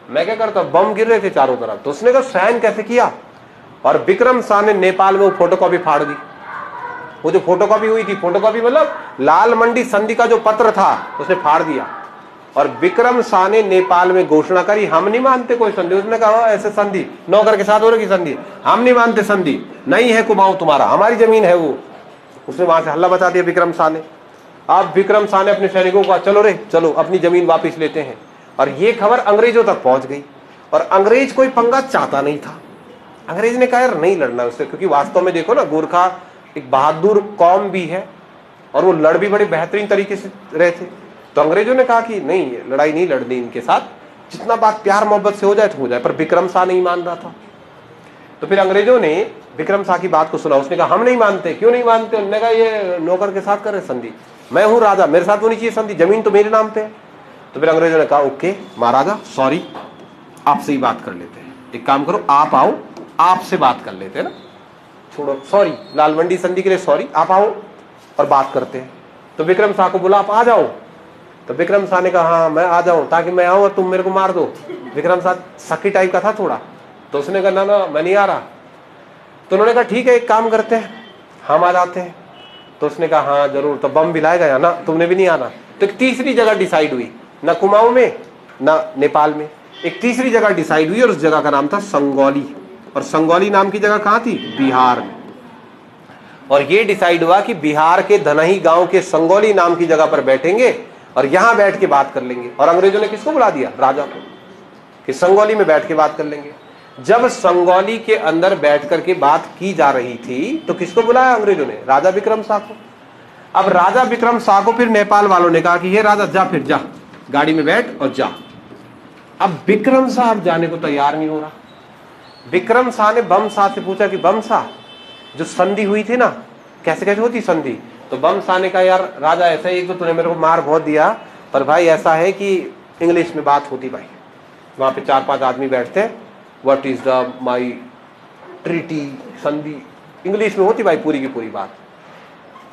मैं क्या करता, बम गिर रहे थे चारों तरफ। तो उसने कहा साइन कैसे किया? और विक्रम शाह ने नेपाल में वो फोटोकॉपी फाड़ दी। वो जो फोटोकॉपी हुई थी, फोटोकॉपी मतलब लाल मंडी संधि का जो पत्र था उसने फाड़ दिया। और विक्रम शाह ने नेपाल में घोषणा करी हम नहीं मानते कोई संधि। उसने कहा ऐसे संधि नौकर के साथ हो रही संधि, हम नहीं मानते, संधि नहीं है, कुमाऊं तुम्हारा, हमारी जमीन है वो। उसने वहां से हल्ला बचा दिया विक्रम शाह ने। अब विक्रम शाह ने अपने सैनिकों को चलो रे चलो अपनी जमीन वापिस लेते हैं। और ये खबर अंग्रेजों तक पहुंच गई और अंग्रेज कोई पंगा चाहता नहीं था। अंग्रेज ने कहा यार नहीं लड़ना उससे, क्योंकि वास्तव में देखो ना गोरखा एक बहादुर कौम भी है और वो लड़ भी बड़े बेहतरीन तरीके से रहे थे। तो अंग्रेजों ने कहा कि नहीं, लड़ाई नहीं लड़नी इनके साथ, जितना बात प्यार मोहब्बत से हो जाए तो हो जाए। पर विक्रम शाह नहीं मान रहा था। तो फिर अंग्रेजों ने विक्रम शाह की बात को सुना। उसने कहा हम नहीं मानते। क्यों नहीं मानते? उन्होंने कहा ये नौकर के साथ कर रहे संधि, मैं हूं राजा, मेरे साथ होनी चाहिए संधि, जमीन तो मेरे नाम पे है। तो फिर अंग्रेजों ने कहा ओके महाराजा, सॉरी, आपसे ही बात कर लेते हैं। एक काम करो, आप आओ, आपसे बात कर लेते हैं ना, छोड़ो सॉरी, लालमंडी संधि के लिए सॉरी, आप आओ और बात करते हैं। तो विक्रम शाह को बोला आप आ जाओ। तो विक्रम शाह ने कहा हाँ मैं आ जाऊं, ताकि मैं आऊं और तुम मेरे को मार दो। विक्रम शाह सखी टाइप का था थोड़ा, तो उसने कहा ना मैं नहीं आ रहा। तो उन्होंने कहा ठीक है एक काम करते हैं, हम आ जाते हैं। तो उसने कहा हाँ जरूर। तो बम भी लाएगा या ना, तुमने भी नहीं आना। तो एक तीसरी जगह डिसाइड हुई, ना कुमाऊं में ना नेपाल में, एक तीसरी जगह डिसाइड हुई और उस जगह का नाम था संगौली। और संगौली नाम की जगह कहां थी? बिहार में। और ये डिसाइड हुआ कि बिहार के धनही गांव के संगौली नाम की जगह पर बैठेंगे और यहां बैठ के बात कर लेंगे। और अंग्रेजों ने किसको बुला दिया? राजा को, कि संगौली में बैठ के बात कर लेंगे। जब संगौली के अंदर बैठ करके बात की जा रही थी तो किसको बुलाया अंग्रेजों ने? राजा विक्रम शाह को। अब राजा विक्रम शाह को फिर नेपाल वालों ने कहा कि हे राजा जा, फिर जा, गाड़ी में बैठ और जा। अब विक्रम शाह अब जाने को तैयार नहीं हो रहा। विक्रम शाह ने बम शाह से पूछा कि बम शाह, जो संधि हुई थी ना, कैसे कैसे होती संधि? तो बम शाह ने कहा यार राजा ऐसा ही, एक तो तूने मेरे को मार बहुत दिया, पर भाई ऐसा है कि इंग्लिश में बात होती भाई, वहां पे 4-5 आदमी बैठते हैं, what is the my treaty, संधि इंग्लिश में होती भाई पूरी की पूरी बात।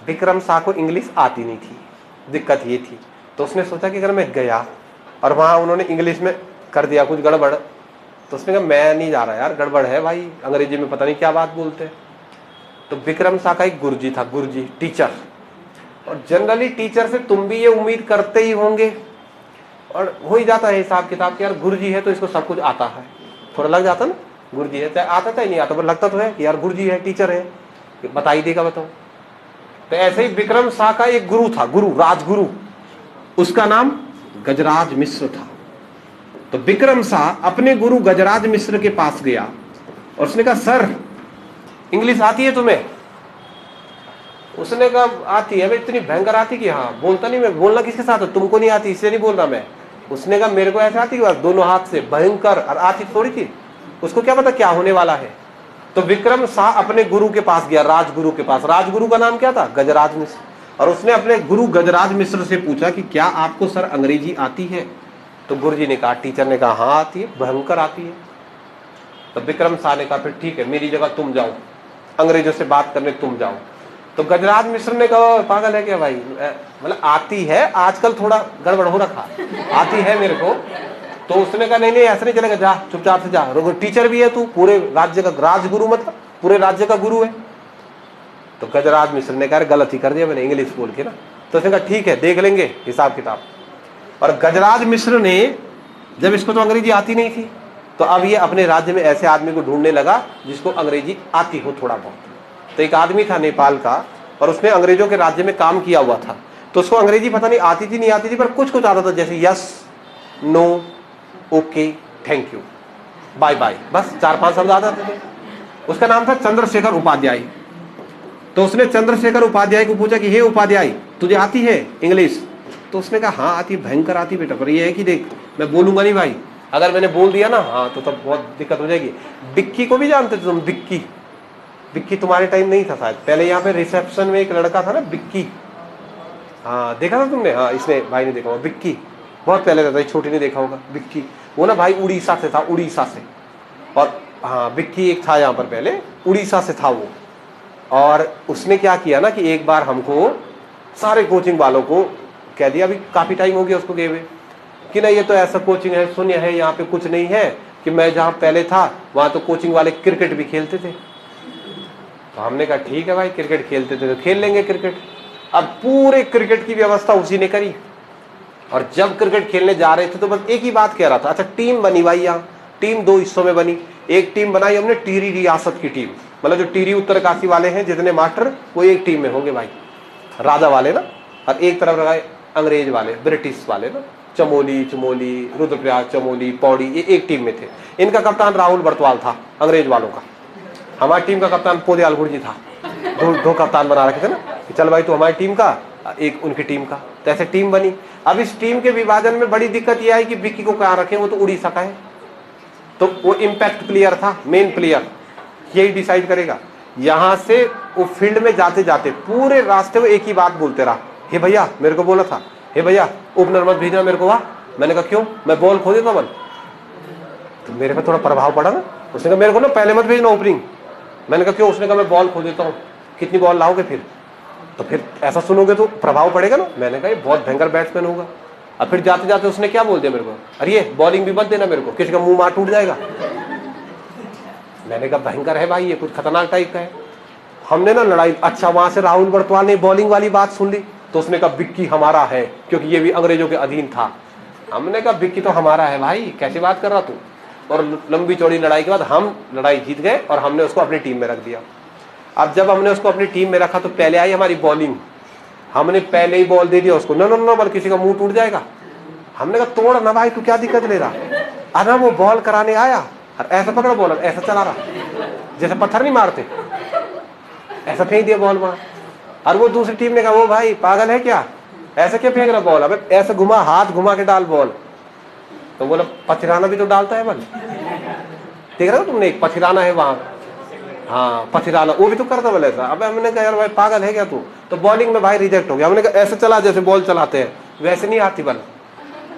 विक्रम शाह को इंग्लिश आती नहीं थी, दिक्कत ये थी। तो उसने सोचा कि अगर मैं गया और वहां उन्होंने इंग्लिश में कर दिया कुछ गड़बड़, तो उसने कहा मैं नहीं जा रहा यार, गड़बड़ है भाई, अंग्रेजी में पता नहीं क्या बात बोलते हैं। तो विक्रम शाह का एक गुरुजी था, गुरुजी टीचर, और जनरली टीचर से तुम भी ये उम्मीद करते ही होंगे, और हो ही जाता है हिसाब किताब कि यार गुरुजी है तो इसको सब कुछ आता है, थोड़ा लग जाता ना, गुरुजी है, चाहे आता चाहे नहीं आता, पर लगता तो है कि यार गुरुजी है, टीचर है, बता ही देगा, बताओ। तो ऐसे ही विक्रम शाह का एक गुरु था, गुरु, राजगुरु, उसका नाम गजराज मिश्र था। तो विक्रम शाह अपने गुरु गजराज मिश्र के पास गया और उसने कहा सर इंग्लिश आती है तुम्हें? उसने कहा आती है। भाई इतनी भयंकर आती कि हाँ, बोलता नहीं मैं, बोलना किसके साथ है, तुमको नहीं आती इससे नहीं बोल रहा मैं। उसने कहा मेरे को ऐसे आती कि दोनों हाथ से, भयंकर, और आती थोड़ी थी, उसको क्या पता क्या होने वाला है। तो विक्रम शाह अपने गुरु के पास गया, राजगुरु के पास। राजगुरु का नाम क्या था? गजराज मिश्र। और उसने अपने गुरु गजराज मिश्र से पूछा कि क्या आपको सर अंग्रेजी आती है? तो गुरुजी ने कहा, टीचर ने कहा हाँ आती है, भयंकर आती है। तो विक्रम शाह ने कहा फिर ठीक है, मेरी जगह तुम जाओ, अंग्रेजों से बात करने तुम जाओ। तो गजराज मिश्र ने कहा पागल है क्या भाई, मतलब आती है, आजकल थोड़ा गड़बड़ हो रखा, आती है मेरे को। तो उसने कहा नहीं नहीं ऐसा नहीं चलेगा, जा चुपचाप से जा, टीचर भी है तू, पूरे राज्य का राजगुरु, मतलब पूरे राज्य का गुरु है। तो गजराज मिश्र ने कहा गलत ही कर दिया मैंने इंग्लिश बोल के ना। तो उसने कहा ठीक है देख लेंगे हिसाब किताब। और गजराज मिश्र ने, जब इसको तो अंग्रेजी आती नहीं थी, तो अब ये अपने राज्य में ऐसे आदमी को ढूंढने लगा जिसको अंग्रेजी आती हो थोड़ा बहुत। तो एक आदमी था नेपाल का, और उसने अंग्रेजों के राज्य में काम किया हुआ था, तो उसको अंग्रेजी पता नहीं आती थी नहीं आती थी, पर कुछ कुछ आता था, जैसे yes, no, okay, thank you, bye bye, बस 4-5 शब्द आ जाते थे। उसका नाम था चंद्रशेखर उपाध्याय। तो उसने चंद्रशेखर उपाध्याय को पूछा कि हे उपाध्याय तुझे आती है इंग्लिश? तो उसने कहा हाँ आती, भयंकर आती बेटा, पर ये है कि देख मैं बोलूंगा नहीं भाई, अगर मैंने बोल दिया ना हाँ तो तब बहुत दिक्कत हो जाएगी। बिक्की को भी जानते थे तुम? बिक्की, बिक्की तुम्हारे टाइम नहीं था शायद, पहले यहाँ पे रिसेप्शन में एक लड़का था ना बिक्की, हाँ देखा था तुमने? हाँ इसने भाई ने देखा होगा, बिक्की बहुत पहले था, छोटी ने देखा होगा बिक्की, वो ना भाई उड़ीसा से था, उड़ीसा से। और हाँ बिक्की एक था यहाँ पर पहले, उड़ीसा से था वो। और उसने क्या किया ना कि एक बार हमको सारे कोचिंग वालों को कह दिया, अभी काफी टाइम हो गया उसको गए हुए, कि नहीं ये तो ऐसा कोचिंग है, शून्य है, यहाँ पे कुछ नहीं है, कि मैं जहाँ पहले था वहां तो कोचिंग वाले क्रिकेट भी खेलते थे। तो हमने कहा ठीक है भाई, क्रिकेट खेलते थे तो खेल लेंगे क्रिकेट। अब पूरे क्रिकेट की व्यवस्था उसी ने करी, और जब क्रिकेट खेलने जा रहे थे तो बस एक ही बात कह रहा था, अच्छा टीम बनी भाई, यहाँ टीम 2 हिस्सों में बनी। एक टीम बनाई हमने टिहरी रियासत की टीम, मतलब जो टिहरी उत्तरकाशी वाले हैं जितने मास्टर, वो एक टीम में होंगे भाई, राजा वाले ना, और एक तरफ लगाए अंग्रेज वाले, ब्रिटिश वाले ना, चमोली, रुद्रप्रयाग, चमोली, पौड़ी, ये एक टीम में थे। इनका कप्तान राहुल बर्तवाल था अंग्रेज वालों का, हमारी टीम का कप्तान पोदयाल गुरजी था। दो कप्तान बना रखे थे ना कि चल भाई तू हमारी टीम का, एक उनकी टीम का, तो ऐसे टीम बनी। अब इस टीम के विभाजन में बड़ी दिक्कत यह आई कि विक्की को कहाँ रखें, वो तो उड़ीसा का है, तो वो इम्पैक्ट प्लेयर था, मेन प्लेयर, यही डिसाइड करेगा। यहां से वो फील्ड में जाते जाते पूरे रास्ते में एक ही बात बोलते रहा, हे भैया मेरे को बोला था, हे भैया ओपनर मत भेजना मेरे को वहां। मैंने कहा क्यों, मैं बॉल खो देता बल, तो मेरे पे थोड़ा प्रभाव पड़ा ना। उसने कहा मेरे को ना पहले मत भेजना ओपनिंग। मैंने कहा क्यों, उसने कहा मैं बॉल खो देता हूँ। कितनी बॉल लाओगे फिर, तो फिर ऐसा सुनोगे तो प्रभाव पड़ेगा ना। मैंने कहा ये बहुत भयंकर बैट्समैन होगा। अब फिर जाते जाते उसने क्या बोल दिया मेरे को, अरे ये बॉलिंग भी मत देना मेरे को, किसी का मुंह मार टूट जाएगा। मैंने कहा भयंकर है भाई, ये कुछ खतरनाक टाइप का है। हमने ना लड़ाई, अच्छा वहां से राहुल बर्तवाल ने बॉलिंग वाली बात सुन ली, तो उसने कहा विक्की हमारा है, क्योंकि ये भी अंग्रेजों के अधीन था। हमने कहा विक्की तो हमारा है भाई, कैसी बात कर रहा तू। और लंबी चौड़ी लड़ाई के बाद हम लड़ाई जीत गए और हमने उसको अपनी टीम में रख दिया। अब जब हमने उसको अपनी टीम में रखा तो पहले आई हमारी बॉलिंग, हमने पहले ही बॉल दे दिया उसको, नो नो नो बल किसी का मुंह टूट जाएगा। हमने कहा तोड़ ना भाई, तू क्या दिक्कत ले रहा। अरे वो बॉल कराने आया और ऐसा पकड़ा बॉल, ऐसा चला रहा जैसे पत्थर नहीं मारते, ऐसा फेंक दिया बॉल वहां। और वो दूसरी टीम ने कहा वो भाई पागल है क्या, ऐसे क्या फेंक रहा बॉल, अबे ऐसे घुमा, हाथ घुमा के डाल बॉल। तो बोला पथिराना भी तो डालता है बल, देख रहे हो तुमने, एक पथिराना है वहां, हाँ पथिराना, वो भी तो करता बोले ऐसा। अब हमने कहा यार भाई पागल है क्या तू, तो बॉलिंग में भाई रिजेक्ट हो गया। हमने कहा ऐसे चला जैसे बॉल चलाते हैं, वैसे नहीं आती बल।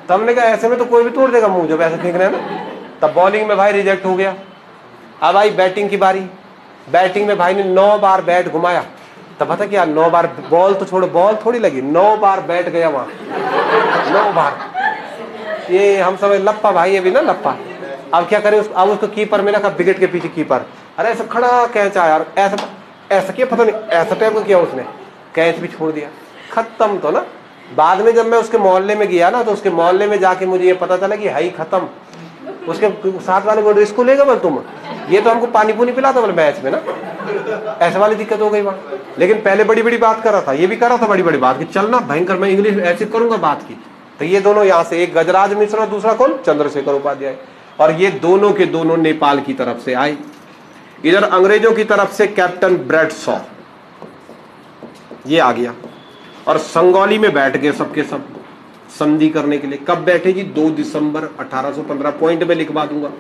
तो हमने कहा ऐसे में तो कोई भी तोड़ देगा मुंह, जब ऐसे फेंक रहे हैं ना। तब बॉलिंग में भाई रिजेक्ट हो गया। अब आई बैटिंग की बारी, बैटिंग में भाई ने 9 बार बैट घुमाया। तब पता क्या, 9 बार बॉल तो छोड़ो, बॉल थोड़ी लगी, 9 बार बैट गया वहां, 9 बार। ये हम समझ लप्पा भाई, ये भी ना लप्पा। अब क्या करें, अब उसको कीपर में ना विकेट के पीछे कीपर, अरे ऐसा खड़ा कैच आया यार, ऐसा ऐसा किया पता नहीं, ऐसा टाइप का किया उसने, कैच भी छोड़ दिया, खत्म। तो ना बाद में जब मैं उसके मोहल्ले में गया ना, तो उसके मोहल्ले में जाके मुझे ये पता चला कि है ही खत्म। उसके साथ वाले बोल इसको लेगा बोल तुम, ये तो हमको पानी पुनी पिलाता बोले मैच में ना, ऐसे वाली दिक्कत हो गई वहां। लेकिन पहले बड़ी बड़ी बात कर रहा था, ये भी कर रहा था बड़ी बड़ी बात कि चलना भयंकर, मैं इंग्लिश ऐसे करूंगा बात की। तो ये दोनों यहाँ से, एक गजराज मिश्र और दूसरा कौन, चंद्रशेखर उपाध्याय, और ये दोनों के दोनों नेपाल की तरफ से आए। इधर अंग्रेजों की तरफ से कैप्टन ब्रैडशॉ ये आ गया और संगौली में बैठ गए सबके सब संधि करने के लिए। कब बैठे जी, 2 दिसंबर 1815, पॉइंट में लिखवा दूंगा,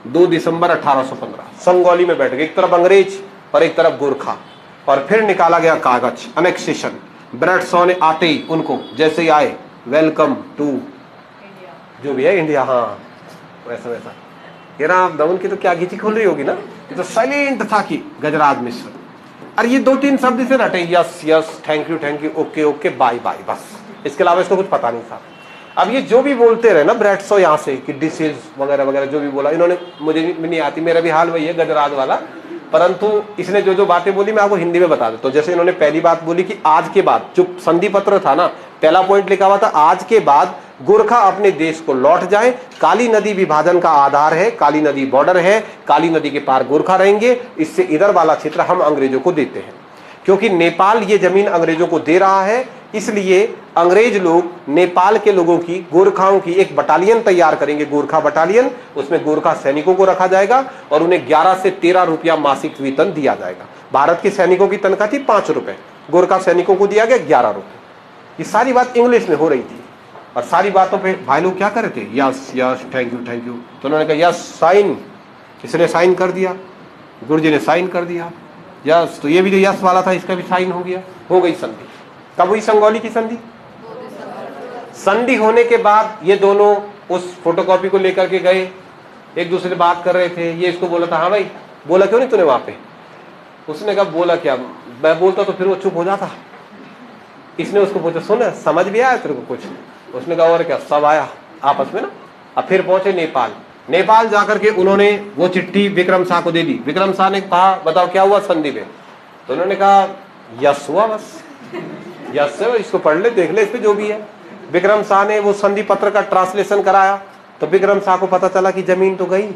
2 दिसंबर 1815 संगौली में बैठ गए। एक तरफ अंग्रेज और एक तरफ गोरखा, और फिर निकाला गया कागज, अनेक्सेशन। ब्रैडशॉ ने आते ही उनको जैसे ही आए, वेलकम टू जो भी है इंडिया, हाँ वैसा वैसा। ये राम दमन की तो क्या घिची खोल रही होगी ना, ये तो साइलेंट था कि गजराज मिश्र। अरे ये 2-3 शब्द से रटे, yes yes, thank you, okay okay, bye bye, बस इसके अलावा इसको कुछ पता नहीं था। अब ये जो भी बोलते रहे ना ब्रैडशॉ यहाँ से कि डिसीज वगैरह वगैरह जो भी बोला इन्होंने, मुझे भी नहीं आती, मेरा भी हाल वही है गजराज वाला, परंतु इसने जो जो बातें बोली मैं आपको हिंदी में बता देता हूँ। जैसे इन्होंने पहली बात बोली कि आज के बाद, जो संधि पत्र था ना, पहला पॉइंट लिखा हुआ था आज के बाद गोरखा अपने देश को लौट जाए, काली नदी विभाजन का आधार है, काली नदी बॉर्डर है, काली नदी के पार गोरखा रहेंगे, इससे इधर वाला क्षेत्र हम अंग्रेजों को देते हैं। क्योंकि नेपाल ये जमीन अंग्रेजों को दे रहा है, इसलिए अंग्रेज लोग नेपाल के लोगों की, गोरखाओं की एक बटालियन तैयार करेंगे, गोरखा बटालियन। उसमें गोरखा सैनिकों को रखा जाएगा और उन्हें 11 से 13 रुपया मासिक वेतन दिया जाएगा। भारत के सैनिकों की तनख्वाह थी 5 रुपए, गोरखा सैनिकों को दिया गया 11 रुपए। ये सारी बात इंग्लिश में हो रही थी और सारी बातों पे भाई लोग क्या कर रहे थे, यस यस, थैंक यू। तो उन्होंने कहा यस साइन, इसने साइन कर दिया, गुरुजी ने साइन कर दिया, यस। तो ये भी जो यस वाला था इसका भी साइन हो गया, हो गई संधि। कब हुई संगौली की संधि? संधि होने के बाद ये दोनों उस फोटोकॉपी को लेकर के गए, एक दूसरे से बात कर रहे थे। ये इसको बोला था, हाँ भाई बोला क्यों नहीं तूने वहां पे? उसने कहा बोला क्या, मैं बोलता तो फिर वो चुप हो जाता। इसने उसको पूछा सुन समझ भी आया तेरे को कुछ? उसने कहा और क्या, सब आया आपस में ना। अब फिर पहुंचे नेपाल। नेपाल जाकर के उन्होंने वो चिट्ठी विक्रम शाह को दे दी। विक्रम शाह ने कहा बताओ क्या हुआ संधि में? तो उन्होंने कहा यस हुआ, बस यस है, इसको पढ़ ले, देख ले इस पे जो भी है। विक्रम शाह ने वो संधि पत्र का ट्रांसलेशन कराया, तो विक्रम शाह को पता चला कि जमीन तो गई।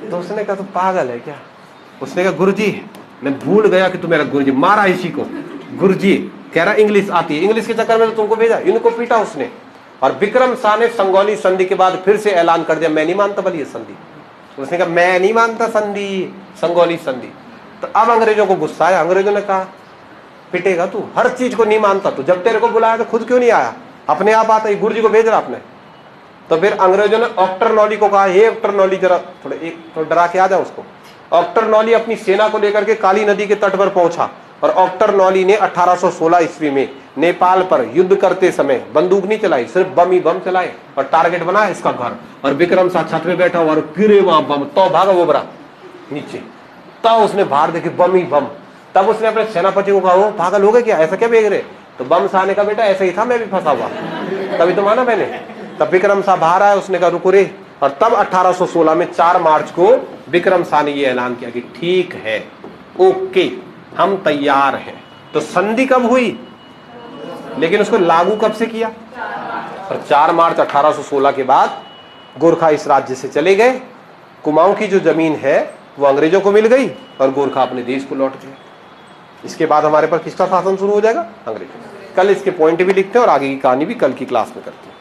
तो उसने कहा तो पागल है क्या? उसने कहा गुरुजी मैं भूल गया कि तू मेरा गुरुजी, मारा इसी को गुरुजी, कह रहा इंग्लिश आती है, इंग्लिश के चक्कर में तो तुमको भेजा, इनको पीटा उसने। और विक्रम शाह ने संगौली संधि के बाद फिर से ऐलान कर दिया मैं नहीं मानता बल ये संधि। उसने कहा मैं नहीं मानता संधि, संगौली संधि। तो अब अंग्रेजों को गुस्सा आया। अंग्रेजों ने कहा पिटेगा तू, हर चीज को नहीं मानता तू। जब तेरे को बुलाया तो खुद क्यों नहीं आया, अपने आप आता, गुरु जी को भेज रहा आपने। तो फिर अंग्रेजों ने ऑक्टरनॉली को कहा, हे ऑक्टरनॉली जरा थोड़ा डरा के आ जाओ उसको। ऑक्टरनॉली अपनी सेना को लेकर के काली नदी के तट पर पहुंचा और ऑक्टरनॉली ने 1816 ईस्वी में नेपाल पर युद्ध करते समय बंदूक नहीं चलाई, सिर्फ बम ही बम चलाए और टारगेट बनाया इसका घर। और विक्रम शाह छत पे बैठा हुआ और गिरे वहां बम, तो भागा वो बड़ा नीचे, तब उसने बाहर देखे बम ही बम। तब उसने अपने सेनापति को कहा, वो पागल हो गए क्या, ऐसा क्या भेज रहे? तो बम साहने का बेटा ऐसा ही था, मैं भी फंसा हुआ, तभी तो माना मैंने। तब विक्रम शाह बाहर आया, उसने कहा रुको रे। और तब 1816 में 4 मार्च को विक्रम शाह ने यह ऐलान किया कि ठीक है, ओके, हम तैयार हैं। तो संधि कब हुई, लेकिन उसको लागू कब से किया? और 4 मार्च 1816 के बाद गोरखा इस राज्य से चले गए। कुमाऊं की जो जमीन है वो अंग्रेजों को मिल गई और गोरखा अपने देश को लौट गए। इसके बाद हमारे पर किसका शासन शुरू हो जाएगा? अंग्रेजों। कल इसके पॉइंट भी लिखते हैं और आगे की कहानी भी कल की क्लास में करते हैं।